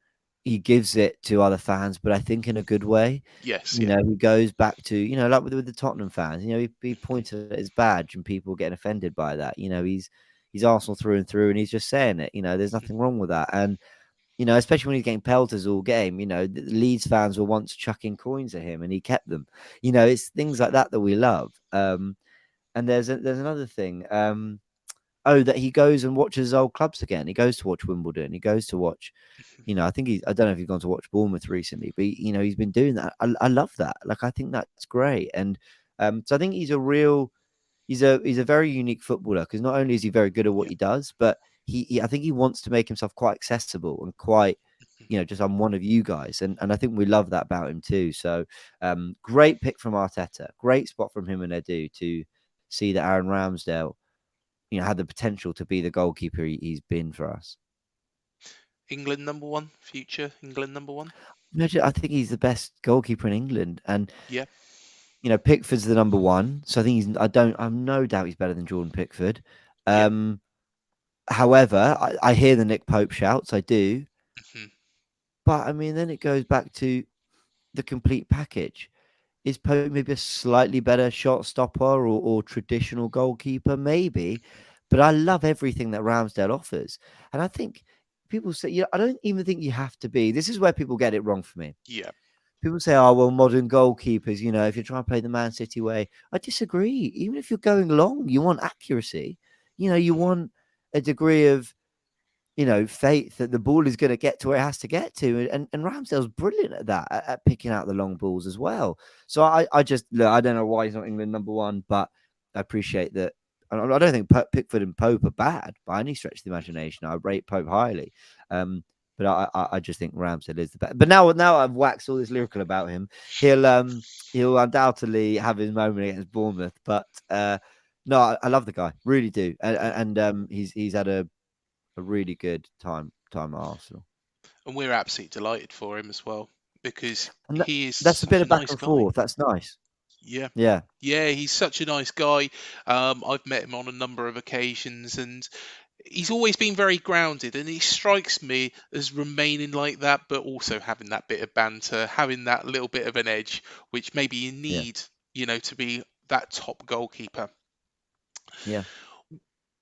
he gives it to other fans, but I think in a good way. Yes. Yeah. He goes back to, like with the Tottenham fans, he pointed at his badge and people getting offended by that. He's Arsenal through and through, and he's just saying it. There's nothing wrong with that. And especially when he's getting pelters all game, the Leeds fans were once chucking coins at him and he kept them. It's things like that that we love. And there's another thing. That he goes and watches old clubs again. He goes to watch Wimbledon. He goes to watch, I don't know if he's gone to watch Bournemouth recently, but he's been doing that. I love that. Like, I think that's great. And so I think he's a real he's a very unique footballer because not only is he very good at what Yeah. he does, but I think he wants to make himself quite accessible and quite, just I'm one of you guys, and I think we love that about him too. So great pick from Arteta, great spot from him and Edu to see that Aaron Ramsdale, had the potential to be the goalkeeper he's been for us. England number one, future England number one. I think he's the best goalkeeper in England, and Yeah. Pickford's the number one. So I think I've no doubt he's better than Jordan Pickford. Yeah. Um, However, I hear the Nick Pope shouts, I do, Mhm. but I mean, then it goes back to the complete package. Is Pope maybe a slightly better shot stopper or traditional goalkeeper? Maybe, but I love everything that Ramsdale offers, and I think people say, I don't even think you have to be. This is where people get it wrong for me. Yeah. People say, "Oh, well, modern goalkeepers, if you're trying to play the Man City way," I disagree. Even if you're going long, you want accuracy. You Mhm. want a degree of faith that the ball is going to get to where it has to get to. And Ramsdale's brilliant at that, at picking out the long balls as well. So I just look, I don't know why he's not England number one, but I appreciate that. I don't think Pickford and Pope are bad by any stretch of the imagination. I rate Pope highly. But I just think Ramsdale is the best. But now I've waxed all this lyrical about him. He'll undoubtedly have his moment against Bournemouth. But no, I love the guy, really do. Yeah. And he's had a really good time at Arsenal. And we're absolutely delighted for him as well because And he is that's a bit such a of back nice and guy. forth. That's nice. Yeah. Yeah, Yeah, he's such a nice guy. I've met him on a number of occasions, and he's always been very grounded. And he strikes me as remaining like that, but also having that bit of banter, having that little bit of an edge, which maybe you yeah, need, to be that top goalkeeper. yeah.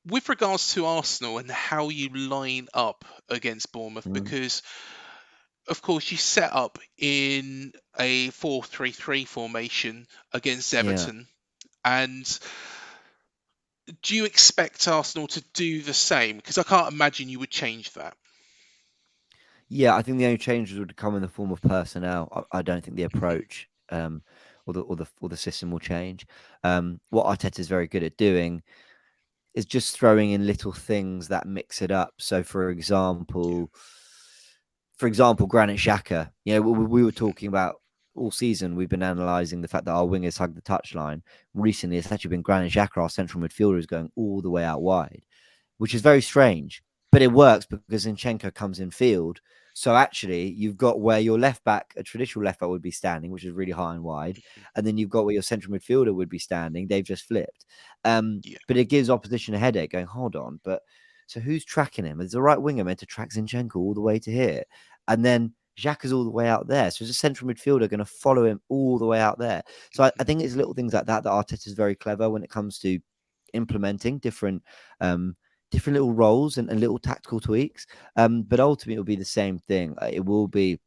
With regards to Arsenal and how you line up against Bournemouth, Mm, because of course you set up in a 4-3-3 formation against yeah. Everton, and do you expect Arsenal to do the same? Because I can't imagine you would change that. Yeah, I think the only changes would come in the form of personnel. I don't think the Mhm. approach or the system will change. What Arteta is very good at doing is just throwing in little things that mix it up. So, Yeah. for example, Granit Xhaka. We were Mhm. talking about all season. We've been analysing the fact that our wingers hug the touchline. Recently, it's actually been Granit Xhaka, our central midfielder, is going all the way out wide, which is very strange. But it works because Zinchenko comes in field. So actually, you've got where your left back, a traditional left back, would be standing, which is really high and wide, Mhm. and then you've got where your central midfielder would be standing. They've just flipped, Yeah. but it gives opposition a headache. Going, hold on, but so who's tracking him? Is the right winger meant to track Zinchenko all the way to here, and then Xhaka's all the way out there? So is a central midfielder going to follow him all the way out there? So I Mhm. think it's little things like that Arteta is very clever when it comes to implementing um, different little roles and little tactical tweaks. But Yeah. ultimately, it'll be the same thing. It will be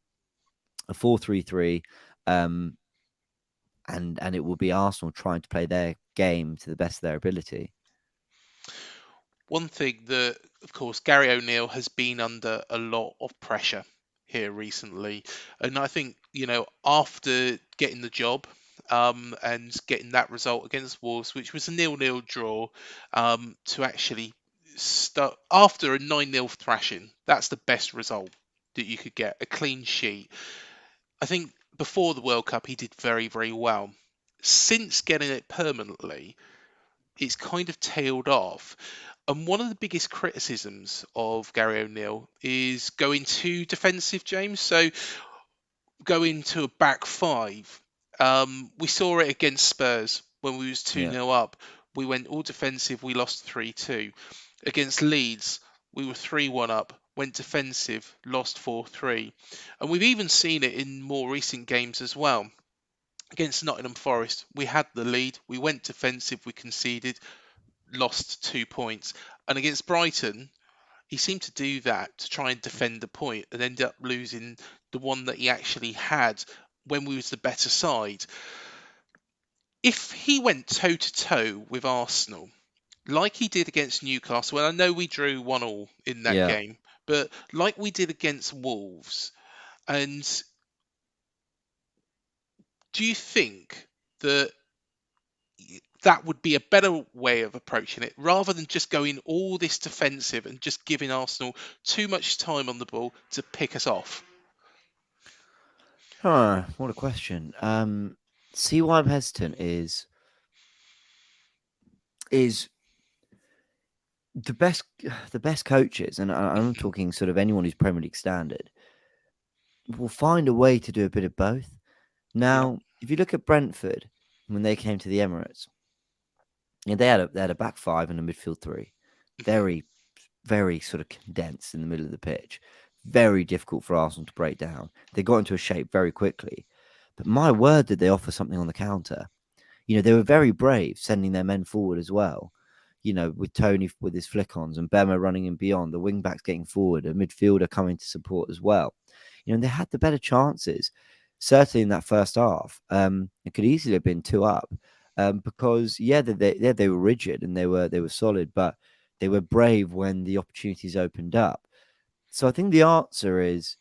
a 4-3-3, um, and it will be Arsenal trying to play their game to the best of their ability. One thing that, of course, Gary O'Neill has been under a lot of pressure here recently, and I think after getting the job, and getting that result against Wolves, which was a 0-0 draw, to actually start after a 9-0 thrashing, that's the best result that you could get, a clean sheet. I think before the World Cup he did very, very well. Since getting it permanently, it's kind of tailed off. And one of the biggest criticisms of Gary O'Neill is going too defensive, James. So going to a back five. We saw it against Spurs when we was 2 Yeah, 0 up. We went all defensive. We lost 3-2. Against Leeds, we were 3-1 up. Went defensive, lost 4-3. And we've even seen it in more recent games as well. Against Nottingham Forest, we had the lead. We went defensive. We conceded, lost 2 points. And against Brighton, he seemed to do that to try and defend the point and end up losing the one that he actually had when we was the better side. If he went toe to toe with Arsenal, like he did against Newcastle, and I know we drew 1-1 in that yeah. game, but like we did against Wolves, and do you think that that would be a better way of approaching it rather than just going all this defensive and just giving Arsenal too much time on the ball to pick us off. What a question. See why I'm hesitant is the best the best coaches, and I'm Mhm. talking sort of anyone who's Premier League standard, will find a way to do a bit of both. Yeah. Now, if you look at Brentford when they came to the Emirates, they had a back five and a midfield three, Mhm. very very sort of condensed in the middle of the pitch, very difficult for Arsenal to break down. They got into a shape very quickly, but my word, did they offer something on the counter? They were very brave sending their men forward as well. With Tony with his flick-ons and Bema running in beyond, the wing backs getting forward, a midfielder coming to support as well. And they had the better chances, certainly in that first half. It could easily have been two up, because they were rigid and they were solid, but they were brave when the opportunities opened up. So I think the answer is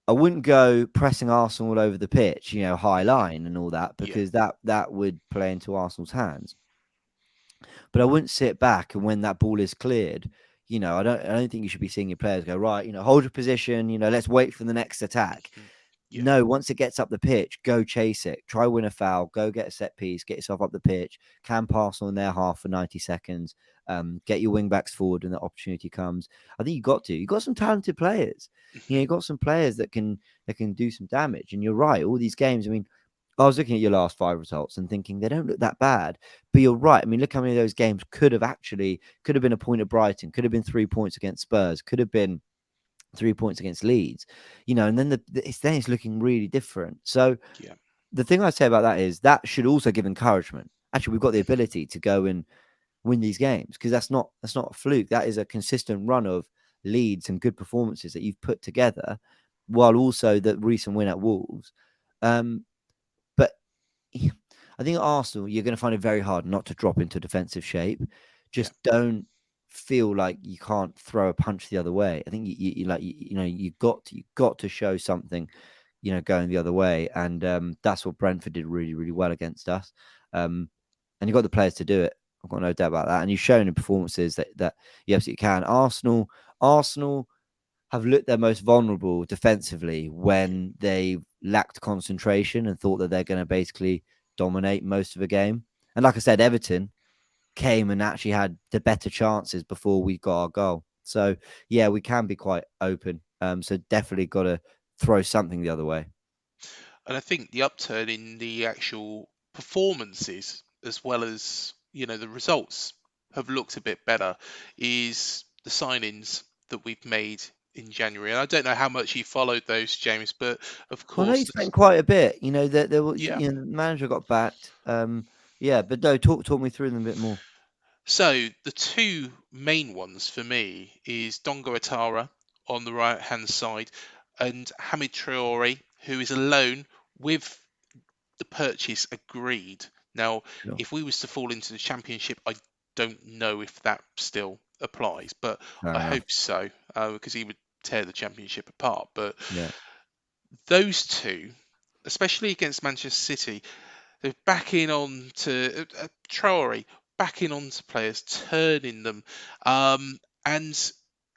I wouldn't go pressing Arsenal all over the pitch, high Mhm. line and all that, Yeah. because that would play into Arsenal's hands. But I wouldn't sit back and when that ball is cleared, I don't think you should be seeing your players go, right, hold your position, let's wait for the next attack. Mhm. Yeah. No, once it gets up the pitch, go chase it. Try win a foul. Go get a set piece. Get yourself up the pitch. Can pass on their half for 90 seconds. Get your wing backs forward when the opportunity comes. I think you got to. You got some talented players. Mhm. You got some players that can do some damage. And you're right. All these games. I mean, I was looking at your last five results and thinking they don't look that bad. But you're right. I mean, look how many of those games could have been a point at Brighton. Could have been 3 points against Spurs. Could have been 3 points against Leeds, and then it's looking really different. So Yeah. the thing I say about that is that should also give encouragement. Actually, we've got the Mhm. ability to go and win these games because that's not a fluke. That is a consistent run of leads and good performances that you've put together, while also the recent win at Wolves. But I think at Arsenal, you're going to find it very hard not to drop into defensive shape. Yeah. Just don't feel like you can't throw a punch the other way. I think you got to show something, going the other way, and that's what Brentford did really really well against us. And you got the players to do it. I've got no doubt about that. And you've shown in performances that you absolutely can. Arsenal have looked their most vulnerable defensively Yeah. when they lacked concentration and thought that they're going to basically dominate most of the game. And like I said, Everton came and actually had the better chances before we got our goal. So yeah, we can be quite open. So definitely got to throw something the other way. And I think the upturn in the actual performances, as well as the results, have looked a bit better. Is the signings that we've made in January, and I don't know how much you followed those, James, but of Well, no, course, you spent quite a bit. That there was, yeah. the manager got backed. Yeah, but no, talk me through them a bit more. So the two main ones for me is Dongo Atara on the right hand side and Hamid Traore, who is a loan with the purchase agreed. Now, Sure, if we was to fall into the championship, I don't know if that still applies, but fair I enough. hope so, because he would tear the championship apart. But Yeah. those two, especially against Manchester City, they're backing on to Traore, backing on to players, turning them, and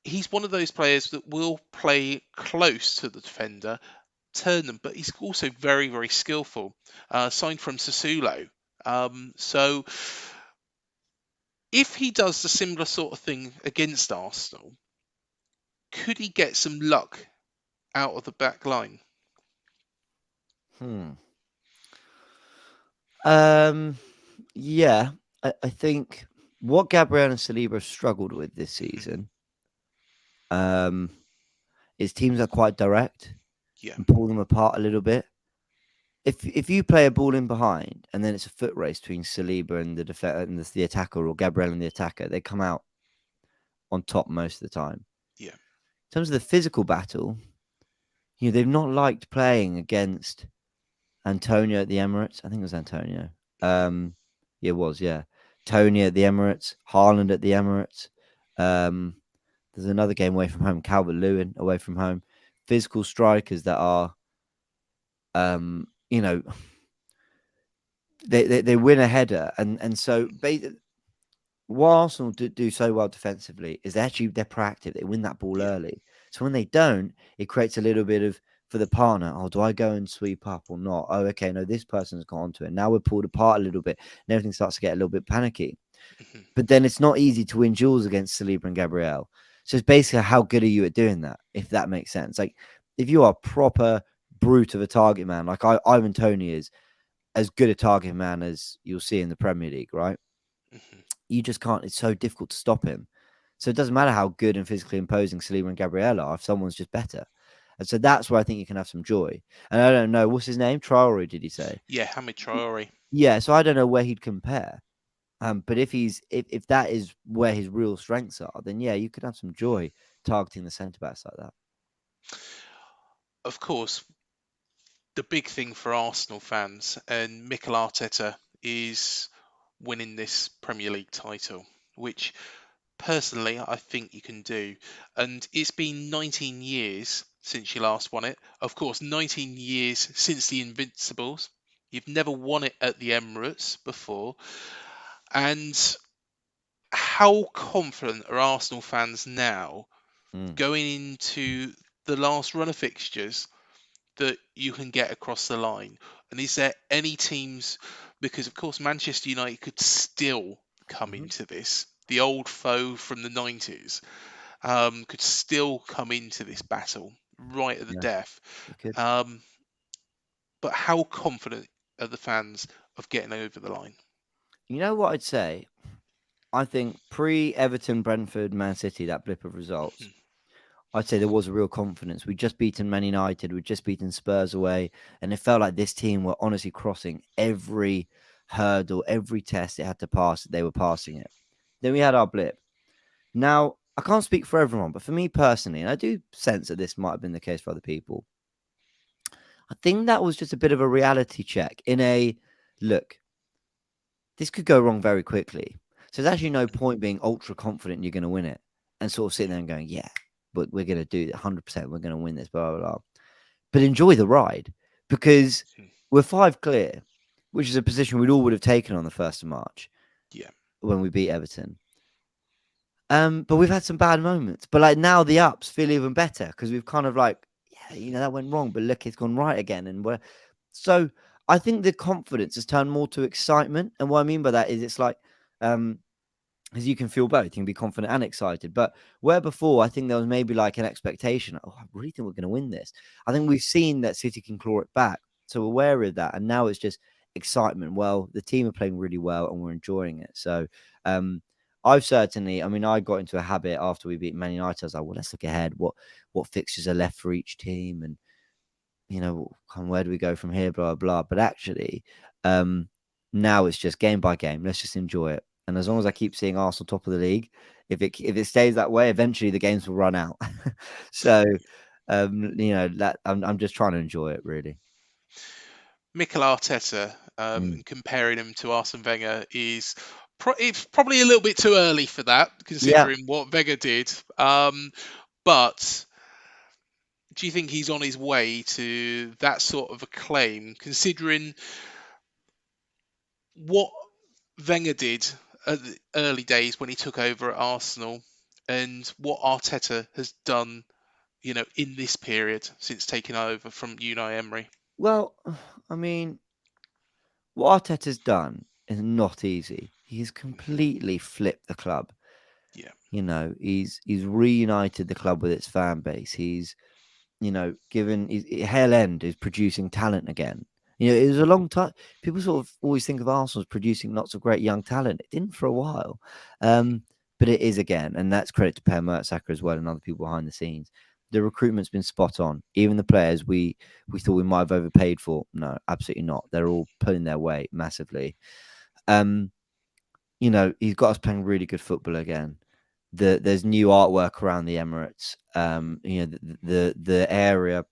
he's one of those players that will play close to the defender, turn them, but he's also very, very skillful. Signed from Sassuolo. So if he does the similar sort of thing against Arsenal, could he get some luck out of the back line? Hmm. Um. Yeah, I think what Gabriel and Saliba have struggled with this Mhm. season, um, is teams are quite direct Yeah, and pull them apart a little bit. If you play a ball in behind and then it's a foot race between Saliba and the attacker or Gabriel and the attacker, they come out on top most of the time. yeah, In terms of the physical battle, they've not liked playing against Antonio at the Emirates. I think it was Antonio. mhm, Yeah, it was, yeah. Tony at the Emirates, Haaland at the Emirates. Um, there's another game away from home, Calvert Lewin away from home. Physical strikers that are, um, you know, they win a header, and so what Arsenal do so well defensively is they're proactive. They win that ball Yeah. early. So when they don't, it creates a little bit of for the partner. Oh, do I go and sweep up or not? Oh, okay, no, this person's gone onto it. Now we're pulled apart a little bit, and everything starts to get a little bit panicky. Mhm. But then it's not easy to win duels against Saliba and Gabriel. So it's basically how good are you at doing that, if that makes sense. Like if you are a proper brute of a target man, like Ivan Toney is as good a target man as you'll see in the Premier League, right? Mhm. You just can't. It's so difficult to stop him. So it doesn't matter how good and physically imposing Saliba and Gabriel are if someone's just better. And so that's where I think you can have some joy. And I don't know what's his name, Traore, did he say? Yeah, Hamid Traore. Yeah. So I don't know where he'd compare. But if that is where his real strengths are, then yeah, you could have some joy targeting the centre backs like that. Of course, the big thing for Arsenal fans and Mikel Arteta is winning this Premier League title, which personally I think you can do. And it's been 19 years since you last won it. Of course, 19 years since the Invincibles. You've never won it at the Emirates before. And how confident are Arsenal fans now Mm. going into the last run of fixtures that you can get across the line? And is there any teams, because of course Manchester United could still come Mm-hmm. into this, the old foe from the 90s, could still come into this battle right at the Yeah, death. you could. Um, but how confident are the fans of getting over the line? You know what I'd say? I think pre Everton, Brentford, Man City, that blip of results, Mhm. I'd say there was a real confidence. We'd just beaten Man United, we'd just beaten Spurs away, and it felt like this team were honestly crossing every hurdle, every test it had to pass, they were passing it. Then we had our blip. Now, I can't speak for everyone, but for me personally, and I do sense that this might have been the case for other people, I think that was just a bit of a reality check in a look, this could go wrong very quickly. So there's actually no point being ultra confident you're going to win it and sort of sitting there and going, yeah, but we're going to do it 100%. We're going to win this, blah, blah, blah. But enjoy the ride because Mhm. we're 5 clear, which is a position we'd all would have taken on the 1st of March Yeah. when we beat Everton. But we've had some bad moments. But like now the ups feel even better because we've kind of like, yeah, that went wrong, but look, it's gone right again. And we're so I think the confidence has turned more to excitement. And what I mean by that is it's like um because you can feel both. You can be confident and excited. But where before, I think there was maybe like an expectation. Oh, I really think we're going to win this. I think we've seen that City can claw it back. So we're wary of that. And now it's just excitement. Well, the team are playing really well and we're enjoying it. So um, I've certainly, I mean, I got into a habit after we beat Man United. I was like, well, let's look ahead. What fixtures are left for each team? And where do we go from here? Blah, blah. But actually, um, now it's just game by game. Let's just enjoy it. And as long as I keep seeing Arsenal top of the league, if it stays that way, eventually the games will run out. So, that I'm just trying to enjoy it really. Mikel Arteta, Mm. and comparing him to Arsene Wenger is it's probably a little bit too early for that, Yeah. considering what Wenger did. But do you think he's on his way to that sort of acclaim, considering what Wenger did at the early days when he took over at Arsenal, and what Arteta has done, in this period since taking over from Unai Emery? Well, I mean, what Arteta's done is not easy. He's Mhm. completely flipped the club. Yeah. He's reunited the club with its fan base. He's given Hale End is producing talent again. It was a long time. People sort of always think of Arsenal as producing lots of great young talent. It didn't for a while, Mhm. but it is again, and that's credit to Per Mertesacker as well and other people behind the scenes. The recruitment's been spot on. Even the players we thought we might have overpaid for, no, absolutely not. They're all pulling their weight massively. Um, he's got us playing really good football again. There's new artwork around the Emirates. The area,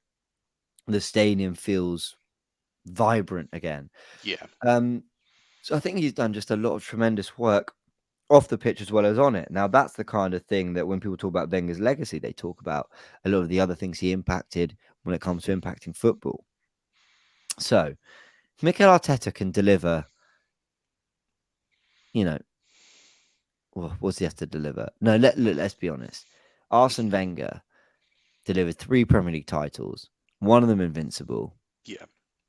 the stadium feels vibrant again. Yeah. Um, so I think he's done just a lot of tremendous work off the pitch as well as on it. Now that's the kind of thing that when people talk about Wenger's legacy, they talk about a lot of the other things he impacted when it comes to impacting football. So Mikel Arteta can deliver you know, what's he have to deliver? No, let's be honest. Arsene Mhm. Wenger delivered 3 Premier League titles, one of them invincible, Yeah.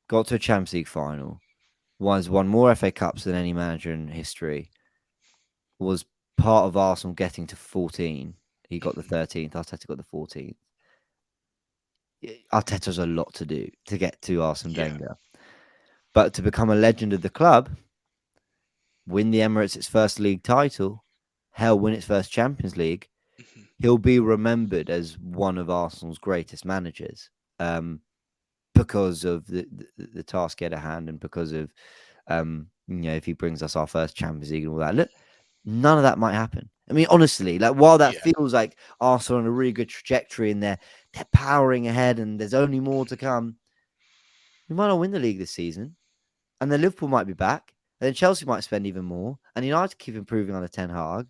got to a Champions League final, won more FA Cups than any manager in history, was part of Arsenal getting to 14. He got the Mhm. 13th. Arteta got the 14th. Arteta's a lot to do to get to Arsene Yeah. Wenger. But to become a legend of the club, win the Emirates its first league title, hell, win its first Champions League, Mhm. he'll be remembered as one of Arsenal's greatest managers. Because of the task at hand and because of if he brings us our first Champions League and all that. Look, none of that might happen. I mean, honestly, like while that Yeah. feels like Arsenal on a really good trajectory and they're powering ahead and there's only more to come, we might not win the league this season. And then Liverpool might be back. And then Chelsea might spend even more. And United keep improving under Ten Hag.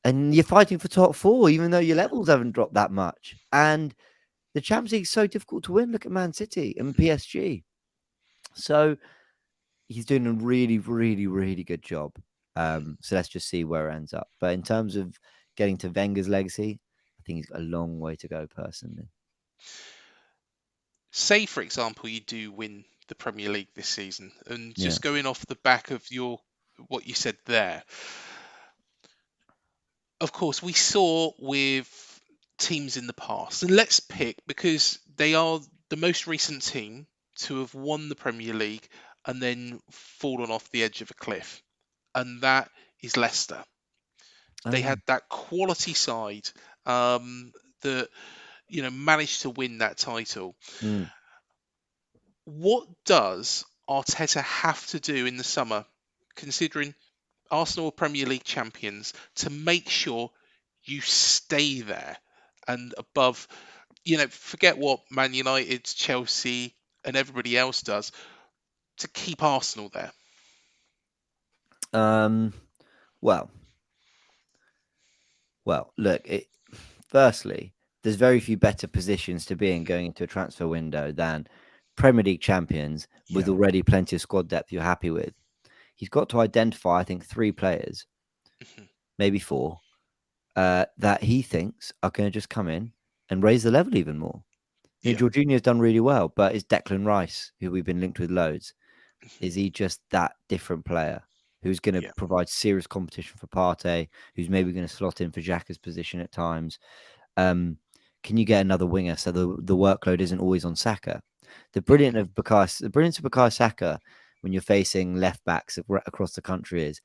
And you're fighting for top four, even though your Yeah. levels haven't dropped that much. And the Champions League is so difficult to win. Look at Man City and Mhm. PSG. So he's doing a really, really, really good job. Mhm. So let's just see where it ends up. But in terms of getting to Wenger's legacy, I think he's got a long way to go personally. Say, for example, you do win the Premier League this season, and Yeah. just going off the back of your what you said there, of course, we saw with teams in the past, and let's pick because they are the most recent team to have won the Premier League and then fallen off the edge of a cliff, and that is Leicester. Oh They yeah. had that quality side that managed to win that title. Mm. What does Arteta have to do in the summer, considering Arsenal are Premier League champions, to make sure you stay there and above? Forget what Man United, Chelsea, and everybody else does to keep Arsenal there. Um. Well. Look. Firstly, there's very few better positions to be in Mhm. going into a transfer window than Premier League champions with Yeah. already plenty of squad depth you're happy with. He's got to identify, I think, 3 players, Mhm. maybe 4, that he thinks are going to just come in and raise the level even more. Yeah. Jorginho's done really well, but is Declan Rice, who we've been linked with loads, Mhm. is he just that different player who's going to Yeah. provide serious competition for Partey, who's maybe going to slot in for Xhaka's position at times? Um, can you get another winger so the workload isn't always on Saka? Mhm. The brilliance of Bukayo Saka when you're facing left backs across the country is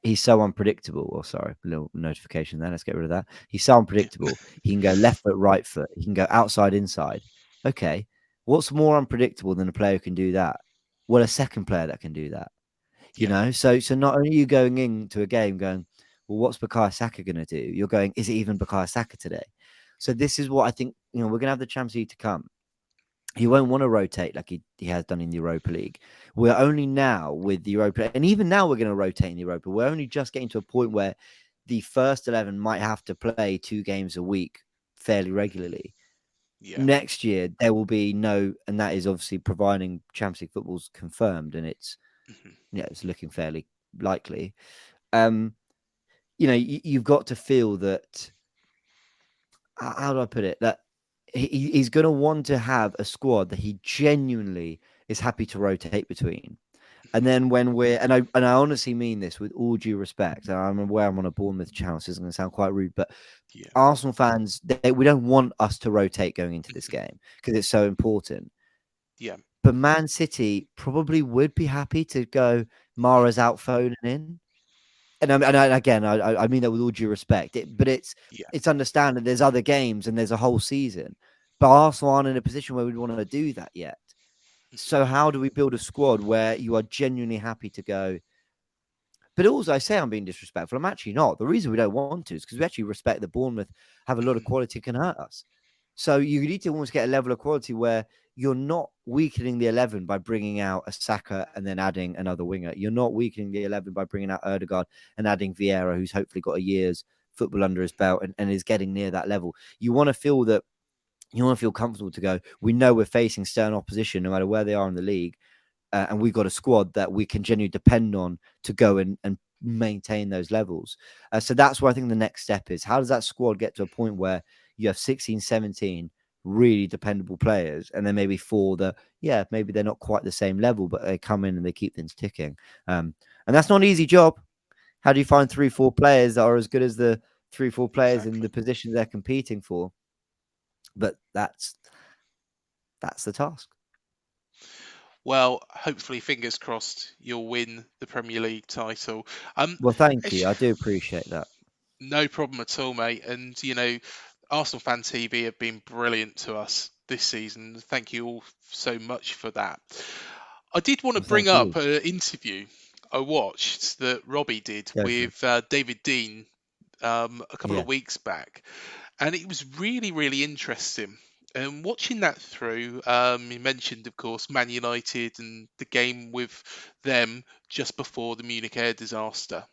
he's so unpredictable. Oh, sorry, a little notification there. Let's get rid of that. He's so Yeah. unpredictable. He can go left foot, right foot. He can go outside, inside. Okay, what's more unpredictable than a player who can do that? Well, a second player that can do that. Yeah. So not only are you going into a game going, well, what's Bukayo Saka going to do? You're going, is it even Bukayo Saka today? So this is what I think. We're going to have the Champions League to come. He won't want to rotate like he has done in the Europa League. We're only now with the Europa, and even now we're going to rotate in the Europa. We're only just getting to a point where the first 11 might have to play 2 games a week fairly Mhm. regularly. Yeah. Next year there will be no, and that is obviously providing Champions League football's confirmed, and Mhm. it's looking fairly likely. Um, you've got to feel that. How do I put it? That he's going to want to have a squad that he genuinely is happy to rotate between. And Mhm. then when I honestly mean this with all due respect, and I'm aware I'm on a Bournemouth channel, so it's going to sound quite rude, but Yeah. Arsenal fans, we don't want us to rotate going into this Mhm. game because it's so important. Yeah. But Man City probably would be happy to go Mara's Mhm. out, Foden in. And again, I mean that with all due respect. But Yeah. it's understanding there's other games and there's a whole season. But Arsenal aren't in a position where we'd want to do that yet. Mhm. So how do we build a squad where you are genuinely happy to go? But also, I say I'm being disrespectful. I'm actually not. The reason we don't want to is because we actually respect that Bournemouth have a lot of Mhm. quality can hurt us. So you need to almost get a level of quality where you're not weakening the 11 by bringing out a Saka and then adding another winger. You're not weakening the 11 by bringing out Erdegaard and adding Vieira, who's hopefully got a year's football under his belt and is getting near that level. You want to feel comfortable to go, we know we're facing stern opposition no matter where they are in the league. and we've got a squad that we can genuinely depend on to go and maintain those levels. So that's where I think the next step is. How does that squad get to a point where you have 16, 17 really dependable players, and then maybe four that, yeah, maybe they're not quite the same level, but they come in and they keep things ticking. And that's not an easy job. How do you find 3, 4 players that are as good as the 3, 4 players in Exactly. the positions they're competing for? But that's the task. Well, hopefully, fingers crossed, you'll win the Premier League title. Well, thank It's you. I do appreciate that. no problem at all, mate. And Arsenal Fan TV have been brilliant to us this season. Thank you all so much for that. I did want to Well, bring thank up you. an interview I watched that Robbie did Go for it. with David Dean a couple Yeah. of weeks back, and it was really, really interesting. And watching that through, you mentioned, of course, Man United and the game with them just before the Munich air disaster.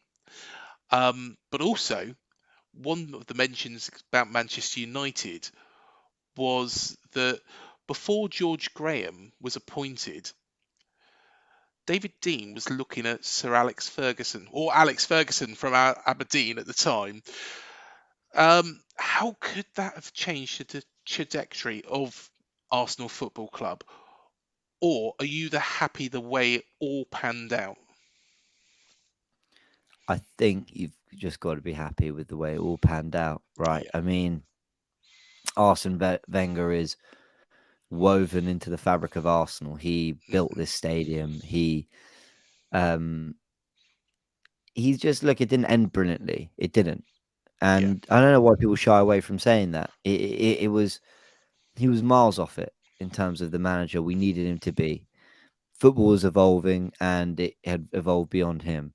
But also, one of the mentions about Manchester United was that before George Graham was appointed, David Dean was looking at Sir Alex Ferguson, or Alex Ferguson from Aberdeen at the time. How could that have changed the trajectory of Arsenal Football Club? Or are you happy the way it all panned out? I think you've just got to be happy with the way it all panned out, right? Yeah. I mean, Arsene Wenger is woven into the fabric of Arsenal. He built Hmm. this stadium. Um, he's just look. It didn't end brilliantly. It didn't, Yeah. and I don't know why people shy away from saying that. It was he was miles off it in terms of the manager we needed him to be. Football was evolving, and it had evolved beyond him.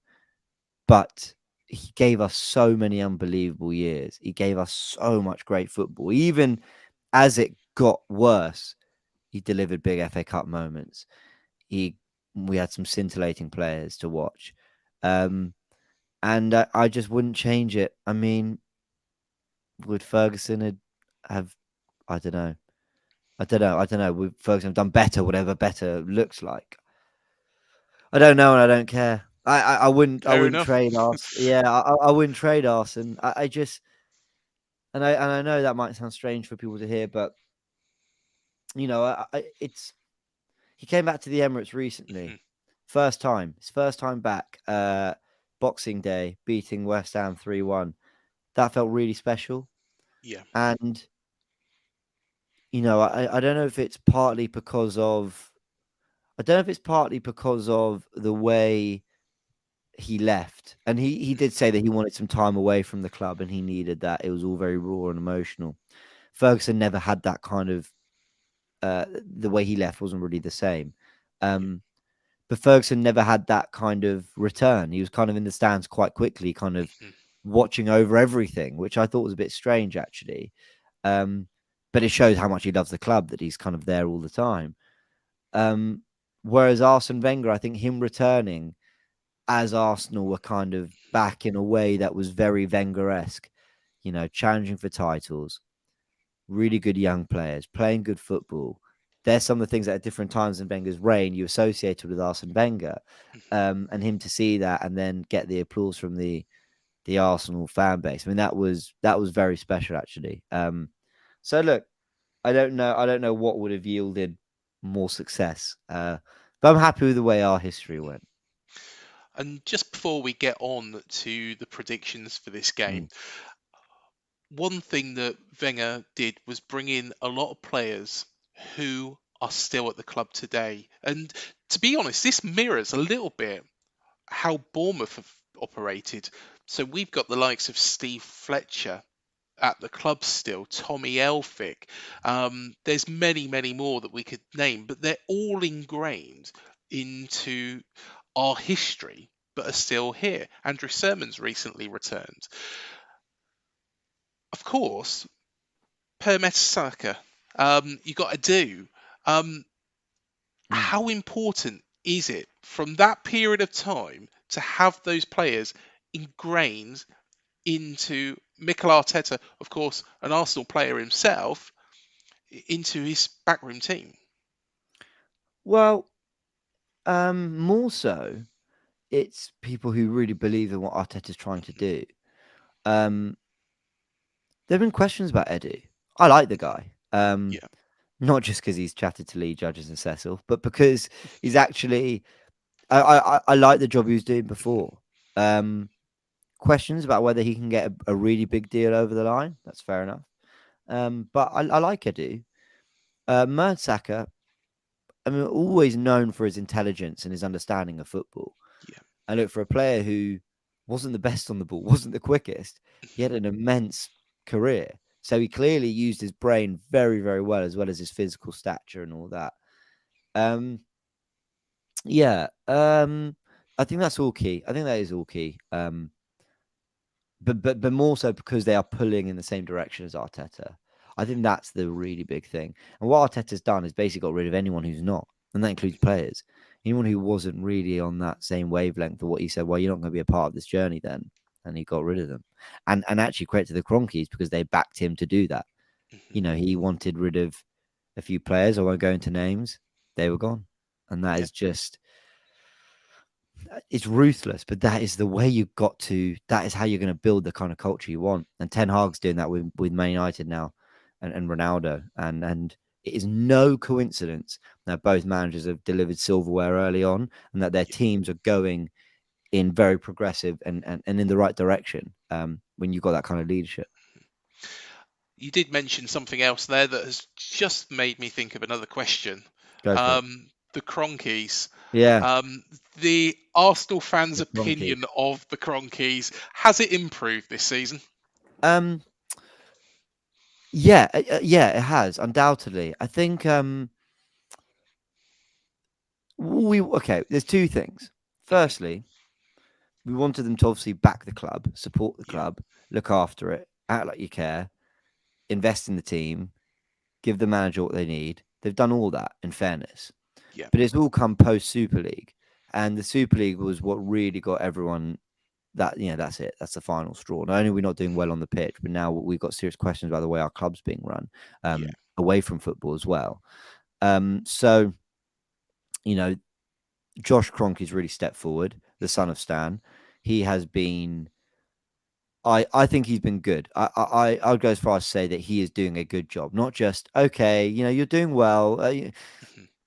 But he gave us so many unbelievable years. He gave us so much great football. Even as it got worse, he delivered big FA Cup moments. He We had some scintillating players to watch. Um, and I just wouldn't change it. I mean, would Ferguson have I don't know. I don't know. Would Ferguson have done better, whatever better looks like? I don't know, and I don't care. I Fair wouldn't enough. trade Arsenal. Yeah, I wouldn't trade Arsenal. I just and I know that might sound strange for people to hear, but it's he came back to the Emirates Hmm. recently. First time. His first time back. Boxing Day, beating West Ham 3-1. That felt really special. Yeah. And I don't know if it's partly because of the way he left. And he did say that he wanted some time away from the club and he needed that. It was all very raw and emotional. Ferguson never had that kind of the way he left wasn't really the same. Yeah. Um, but Ferguson never had that kind of return. He was kind of in the stands quite quickly, kind of Mhm. watching over everything, which I thought was a bit strange actually. Um, but it shows how much he loves the club that he's kind of there all the time. Um, Whereas Arsene Wenger, I think him returning as Arsenal were kind of back in a way that was very Wenger-esque, challenging for titles, really good young players, playing good football. There's some of the things that at different times in Wenger's reign you associated with Arsene Wenger, Mhm. and him to see that and then get the applause from the Arsenal fan base. I mean, that was very special actually. So look, I don't know what would have yielded more success, but I'm happy with the way our history went. And just before we get on to the predictions for this game, Mm, one thing that Wenger did was bring in a lot of players who are still at the club today. And to be honest, this mirrors a little bit how Bournemouth have operated. So we've got the likes of Steve Fletcher at the club still, Tommy Elphick. There's many, many more that we could name, but they're all ingrained into our history, but are still here. Andrew Sermon's recently returned. Of course, Per Mertesacker, you got to do. Um, mm. how important is it from that period of time to have those players ingrained into Mikel Arteta, of course, an Arsenal player himself, into his backroom team? Well, More so, it's people who really believe in what Arteta's trying to do. Um, there have been questions about Eddie. I like the guy. Yeah. Not just because he's chatted to lead judges and Cecil, but because he's actually. I like the job he was doing before. Um, Questions about whether he can get a really big deal over the line. That's fair enough. But I like Edu. Mertesacker, I mean, always known for his intelligence and his understanding of football. Yeah. I look for a player who wasn't the best on the ball, wasn't the quickest. He had an immense career. So he clearly used his brain very, very well as his physical stature and all that. Um, yeah. I think that's all key. I think that is all key. But more so because they are pulling in the same direction as Arteta. I think that's the really big thing. And what Arteta's done is basically got rid of anyone who's not, and that includes players. Anyone who wasn't really on that same wavelength of what he said, well, you're not going to be a part of this journey then. And he got rid of them. And actually credit to the Cronkies because they backed him to do that. Hmm. You know, he wanted rid of a few players. I won't go into names. They were gone. And that Yeah. is just it's ruthless, but that is the way you've got to. That is how you're going to build the kind of culture you want. And Ten Hag's doing that with Man United now, and Ronaldo, and it is no coincidence that both managers have delivered silverware early on, and that their Yeah. teams are going in very progressive and in the right direction. When you've got that kind of leadership, You did mention something else there that has just made me think of another question. go for it. The Cronkies. Yeah, Um, the Arsenal fans' the Cronkies. opinion of the Cronkies, has it improved this season? Um, yeah, it has undoubtedly. I think we okay. There's two things. Mhm. Firstly, we wanted them to obviously back the club, support the Yeah. club, look after it, act like you care, invest in the team, give the manager what they need. They've done all that in fairness, Yeah. but it's all come post Super League, and the Super League was what really got everyone. That's it. That's the final straw. Not only are we not doing Mhm. well on the pitch, but now we've got serious questions about the way our club's being run, Yeah. away from football as well. So you know, Josh Kroenke's really stepped forward, the son Mhm. of Stan. He has been I think he's been good. I would go as far as to say that he is doing a good job. Not just okay, you're doing well. Mhm.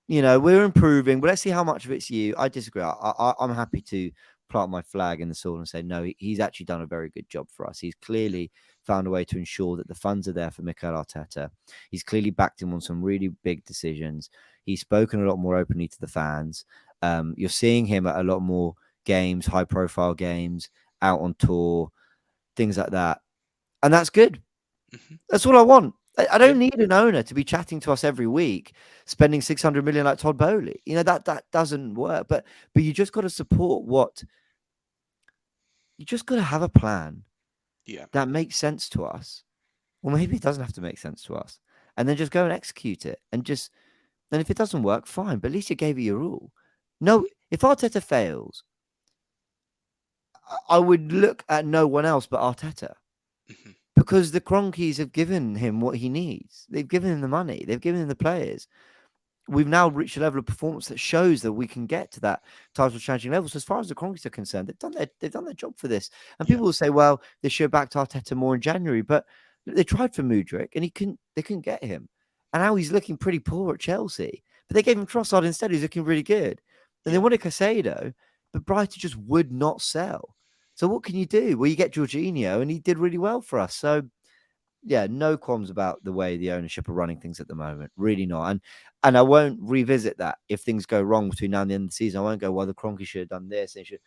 We're improving, but let's see how much of it's you. I disagree. I'm happy to plant my flag in the soil and say no. He's actually done a very good job for us. He's Yeah. clearly found a way to ensure that the funds are there for Mikel Arteta. He's clearly backed him on some really big decisions. He's spoken a lot more openly to the fans. You're seeing him at a lot more games, high profile games, out on tour, things like that. And that's good. Mhm. That's all I want. I Yeah. don't need an owner to be chatting to us every week, spending 600 million like Todd Bowley. That doesn't work. But you just got to support what you just got to have a plan Yeah. that makes sense to us. Well, maybe it doesn't have to make sense to us, and then just go and execute it. And just then, if it doesn't work, fine. But at least you gave it your all. No, if Arteta fails, I would look at no one else but Arteta. Mhm. Because the Cronkies have given him what he needs. They've given him the money. They've given him the players. We've now reached a level of performance that shows that we can get to that title challenging level. So as far as the Cronkies are concerned, they've done their job for this. And Yeah. people will say, well, they should have backed Arteta more in January, but they tried for Mudryk and they couldn't get him. And now he's looking pretty poor at Chelsea. But they gave him Trossard instead, who's looking really good. And they Yeah. wanted Casado, but Brighton just would not sell. So what can you do? Well, you get Jorginho, and he did really well for us. So yeah, no qualms about the way the ownership are running things at the moment. Really not. And I won't revisit that if things go wrong between now and the end of the season. I won't go, well, the Kroenke should have done this. They should.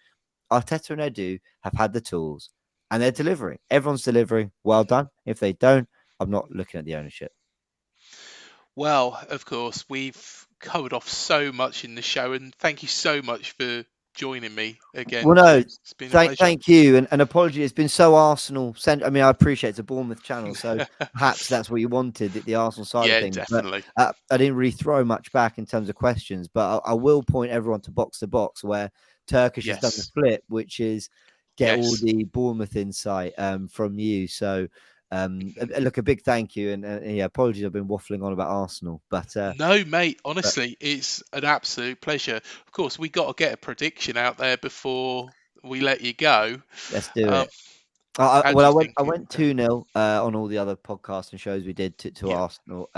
Arteta and Edu have had the tools and they're delivering. Everyone's delivering. Well Mhm. done. If they don't, I'm not looking at the ownership. Well, of course, we've covered off so much in the show, and thank you so much for joining me Well, again, no, James. It's been a thank pleasure. thank you, and apology. It's been so Arsenal sent. I mean, I appreciate it's a Bournemouth channel, so perhaps that's what you wanted, the Arsenal side of Yeah, things. But definitely. I didn't really throw much back in terms of questions. But I will point everyone to box, where Turkish has done the Yes. flip, which is get all Yes. the Bournemouth insight from you. So Look, a big thank you, and yeah, apologies, I've been waffling on about Arsenal, No, mate, but honestly, it's an absolute pleasure. Of course, we got to get a prediction out there before we let you go. let's do Um, it. how do Well, you I think it will went go? 2-0 on all the other podcasts and shows we did to Yeah. Arsenal,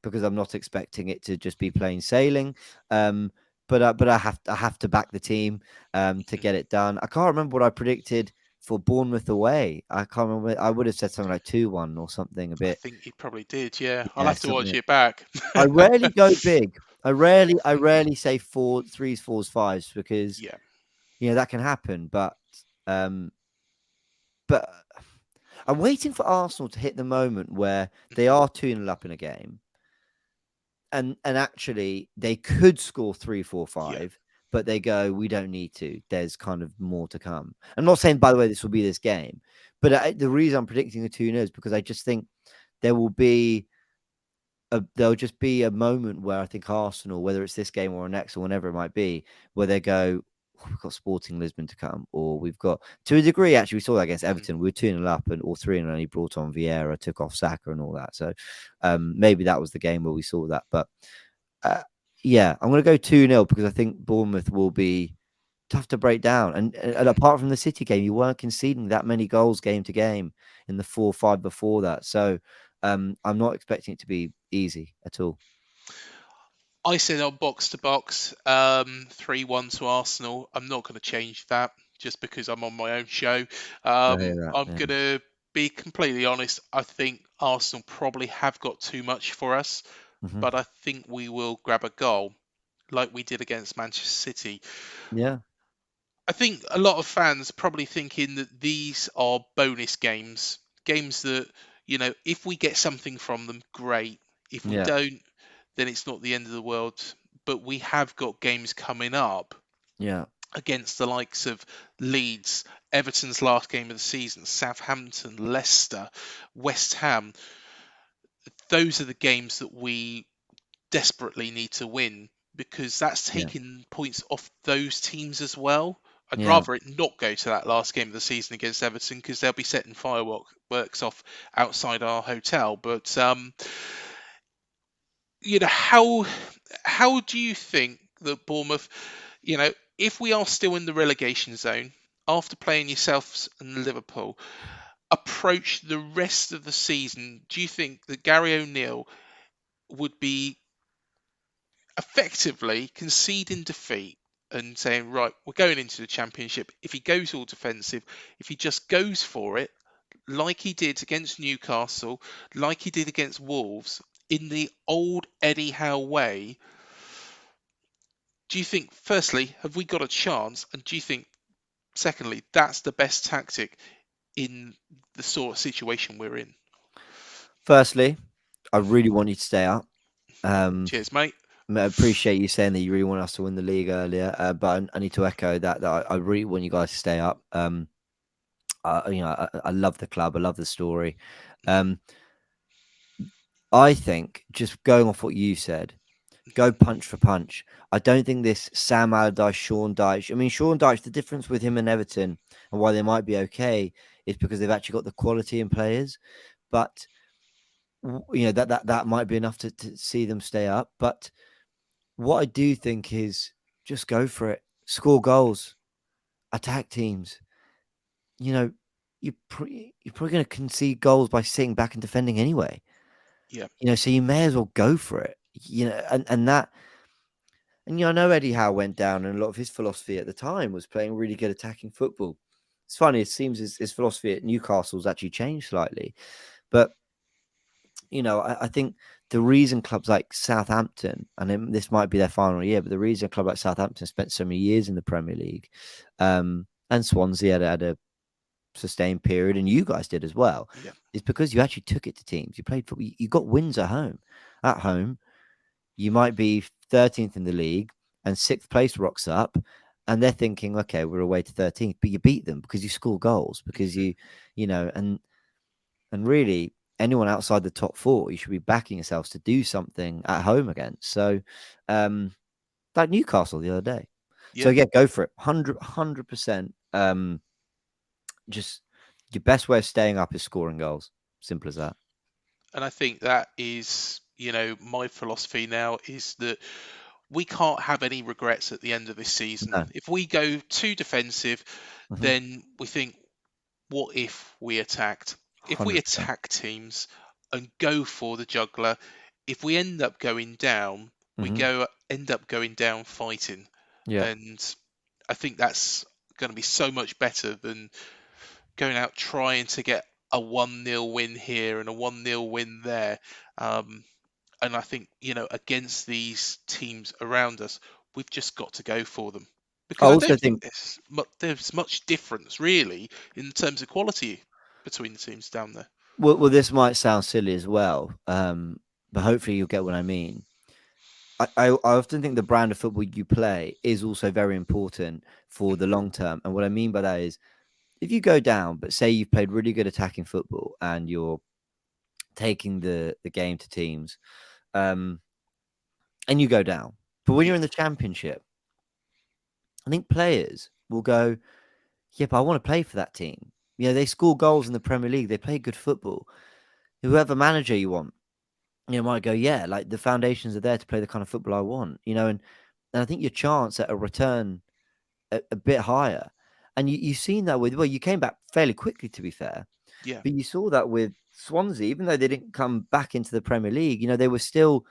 because I'm not expecting it to just be plain sailing. Um, but I have to back the team to Mhm. get it done. I can't remember what I predicted for Bournemouth away. I can't remember. I would have said something like 2-1 or something a I bit. think you probably did. Yeah, I'll Yeah, have to watch something. it back. I rarely go big. I rarely say four threes, fours, fives because Yeah. that can happen. Um, but I'm waiting for Arsenal to hit the moment where they Mhm. are 2-0 up in a game, and actually they could score three, four, Yeah. five, but they go, we don't need to. There's kind of more to come. I'm not saying, by the way, this will be this game, but the reason I'm predicting a 2-0 is because I just think there will be there'll just be a moment where I think Arsenal, whether it's this game or next or whenever it might be, where they go, "Oh, we've got Sporting Lisbon to come, or we've got, to a degree, actually, we saw that against Mhm. Everton. We were 2-0 up, and all three, and only brought on Vieira, took off Saka, and all that. So maybe that was the game where we saw that. But uh, yeah, I'm going to go 2-0 because I think Bournemouth will be tough to break down. And Mhm. apart from the City game, you weren't conceding that many goals game to game in the 4-5 before that. So I'm not expecting it to be easy at all. I said on box to box, 3-1 to Arsenal. I'm not going to change that just because I'm on my own show. I hear that. I'm Yeah. going to be completely honest. I think Arsenal probably have got too much for us, Hmm. but I think we will grab a goal like we did against Manchester City. Yeah. I think a lot of fans are probably thinking that these are bonus games, games that, if we get something from them, great. If we Yeah. don't, then it's not the end of the world. But we have got games coming up Yeah. against the likes of Leeds, Everton's last game of the season, Southampton, Leicester, West Ham. Those are the games that we desperately need to win because that's Yeah. taking points off those teams as well. I'd Yeah. rather it not go to that last game of the season against Everton because they'll be setting fireworks off outside our hotel. But how do you think that Bournemouth, if we are still in the relegation zone after playing yourselves and Liverpool, approach the rest of the season? Do you think that Gary O'Neill would be effectively conceding defeat and saying, right, we're going into the championship? If he goes all defensive, if he just goes for it, like he did against Newcastle, like he did against Wolves, in the old Eddie Howe way, do you think, firstly, have we got a chance? And do you think, secondly, that's the best tactic in the sort of situation we're in? Firstly, I really want you to stay up. Um, Cheers, mate. I appreciate you saying that you really want us to win the league earlier, but I need to echo that I really want you guys to stay up. I love the club. I love the story. Um, I think just going off what you said, go punch for punch. I don't think this Sam Allardyce, Sean Dyche. I mean, Sean Dyche. The difference with him and Everton and why they might be okay is because they've actually got the quality in players. But that might be enough to see them stay up. But what I do think is just go for it, score goals, attack teams. You know, you're probably going to concede goals by sitting back and defending anyway. Yeah, So you may as well go for it. And that. And I know Eddie Howe went down, and a lot of his philosophy at the time was playing really good attacking football. It's funny; it seems his philosophy at Newcastle's actually changed slightly. But I think the reason clubs like Southampton, and this might be their final year, but the reason a club like Southampton spent so many years in the Premier League, and Swansea had a sustained period, and you guys did as well, yeah, is because you actually took it to teams. You played football. You got wins at home. At home, you might be 13th in the league and sixth place rocks up and they're thinking, okay, we're away to 13th, but you beat them because you score goals, because hmm and really anyone outside the top four, you should be backing yourselves to do something at home against. So, like Newcastle the other day. So yeah. yeah, go for it. 100%. Just your best way of staying up is scoring goals. Simple as that. And I think that is, my philosophy now is that we can't have any regrets at the end of this season. No. If we go too defensive, Hmm. then we think, what if we attacked? If we 100%. attack teams and go for the juggler, if we end up going down, we Hmm. go end up going down fighting. Yeah. And I think that's going to be so much better than going out trying to get a 1-0 win here and a 1-0 win there. Um, and I think, against these teams around us, we've just got to go for them. I Because I also don't think think, there's much difference, really, in terms of quality between the teams down there. well, this might sound silly as well, but hopefully you'll get what I mean. I often think the brand of football you play is also very important for the long term. And what I mean by that is, if you go down, but say you've played really good attacking football and you're taking the game to teams, um, and you go down, but when you're Yeah. in the championship, I think players will go, yeah, but I want to play for that team. You know, they score goals in the Premier League, they play good football. Whoever manager you want, might go, yeah, like the foundations are there to play the kind of football I want, and I think your chance at a return a bit higher. And you've seen that with, well, you came back fairly quickly, to be fair, Yeah. but you saw that with Swansea, even though they didn't come back into the Premier League, they were still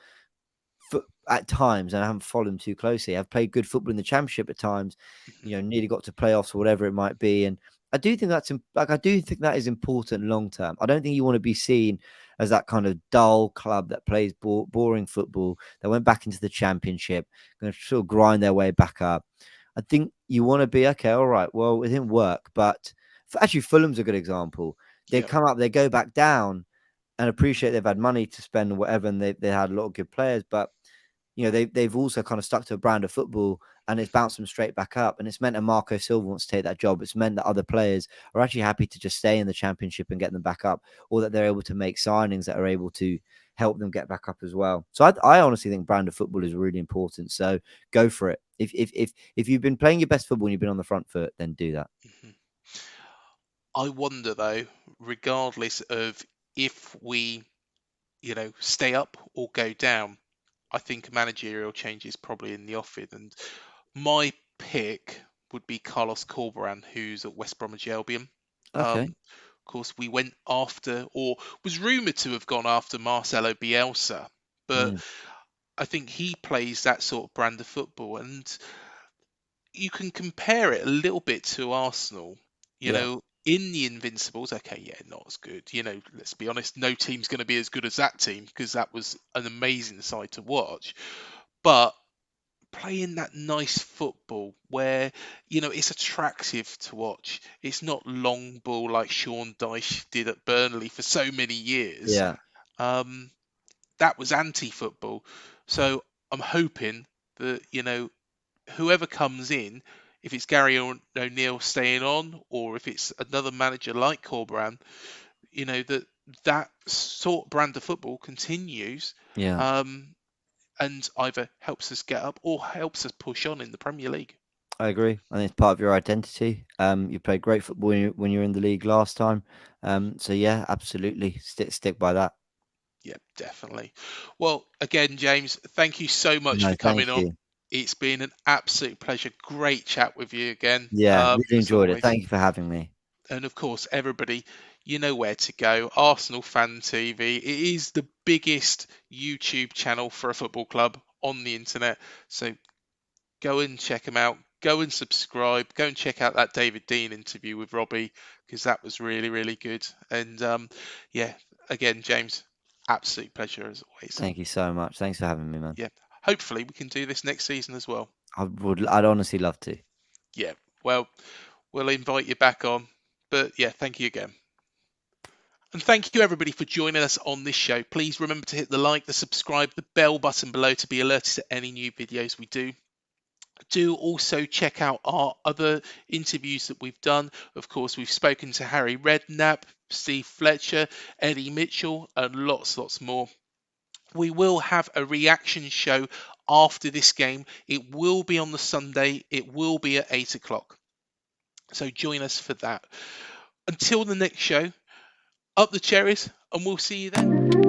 at times, and I haven't followed them too closely. I've played good football in the Championship at times, Mhm. nearly got to playoffs or whatever it might be. And I do think I do think that is important long term. I don't think you want to be seen as that kind of dull club that plays boring football that went back into the Championship, going to sort of grind their way back up. I think you want to be okay. All right, well, it didn't work, but actually, Fulham's a good example. They Yeah. come up, they go back down, and appreciate they've had money to spend or whatever, and they had a lot of good players, but they've also kind of stuck to a brand of football, and it's bounced them straight back up. And it's meant that Marco Silva wants to take that job. It's meant that other players are actually happy to just stay in the Championship and get them back up, or that they're able to make signings that are able to help them get back up as well. So I honestly think brand of football is really important. So go for it. If you've been playing your best football and you've been on the front foot, then do that. Mhm. I wonder though, regardless of if we, stay up or go down, I think a managerial change is probably in the offing. And my pick would be Carlos Corberan, who's at West Bromwich Albion. Okay. Of course, we went after, or was rumoured to have gone after, Marcelo Bielsa, but Mm, I think he plays that sort of brand of football, and you can compare it a little bit to Arsenal. yeah. In the Invincibles, okay, yeah, not as good. Let's be honest, no team's going to be as good as that team because that was an amazing side to watch. But playing that nice football where it's attractive to watch. It's not long ball like Sean Dyche did at Burnley for so many years. Yeah. Um, that was anti-football. So I'm hoping that whoever comes in, if it's Gary O'Neill staying on, or if it's another manager like Corberan, that sort of brand of football continues. Yeah. Um, and either helps us get up or helps us push on in the Premier League. I agree. I think it's part of your identity. You played great football when you were in the league last time. So yeah, absolutely. Stick by that. Yeah, definitely. Well, again, James, thank you so much No, for coming thank on. you. It's been an absolute pleasure. Great chat with you again, Yeah, really as enjoyed it. always. Thank you for having me. And of course, everybody, you know where to go. Arsenal Fan TV. It is the biggest YouTube channel for a football club on the internet. So go and check them out. Go and subscribe. Go and check out that David Dean interview with Robbie because that was really, really good. And yeah, again, James, absolute pleasure as always. Thank you so much. Thanks for having me, man. Yeah, hopefully we can do this next season as well. I'd honestly love to. Yeah, well, we'll invite you back on. But yeah, thank you again. And thank you everybody for joining us on this show. Please remember to hit the like, the subscribe, the bell button below to be alerted to any new videos we do. Do also check out our other interviews that we've done. Of course, we've spoken to Harry Redknapp, Steve Fletcher, Eddie Mitchell, and lots more. We will have a reaction show after this game. It will be on the Sunday. It will be at 8 o'clock. So join us for that. Until the next show, up the Cherries, and we'll see you then.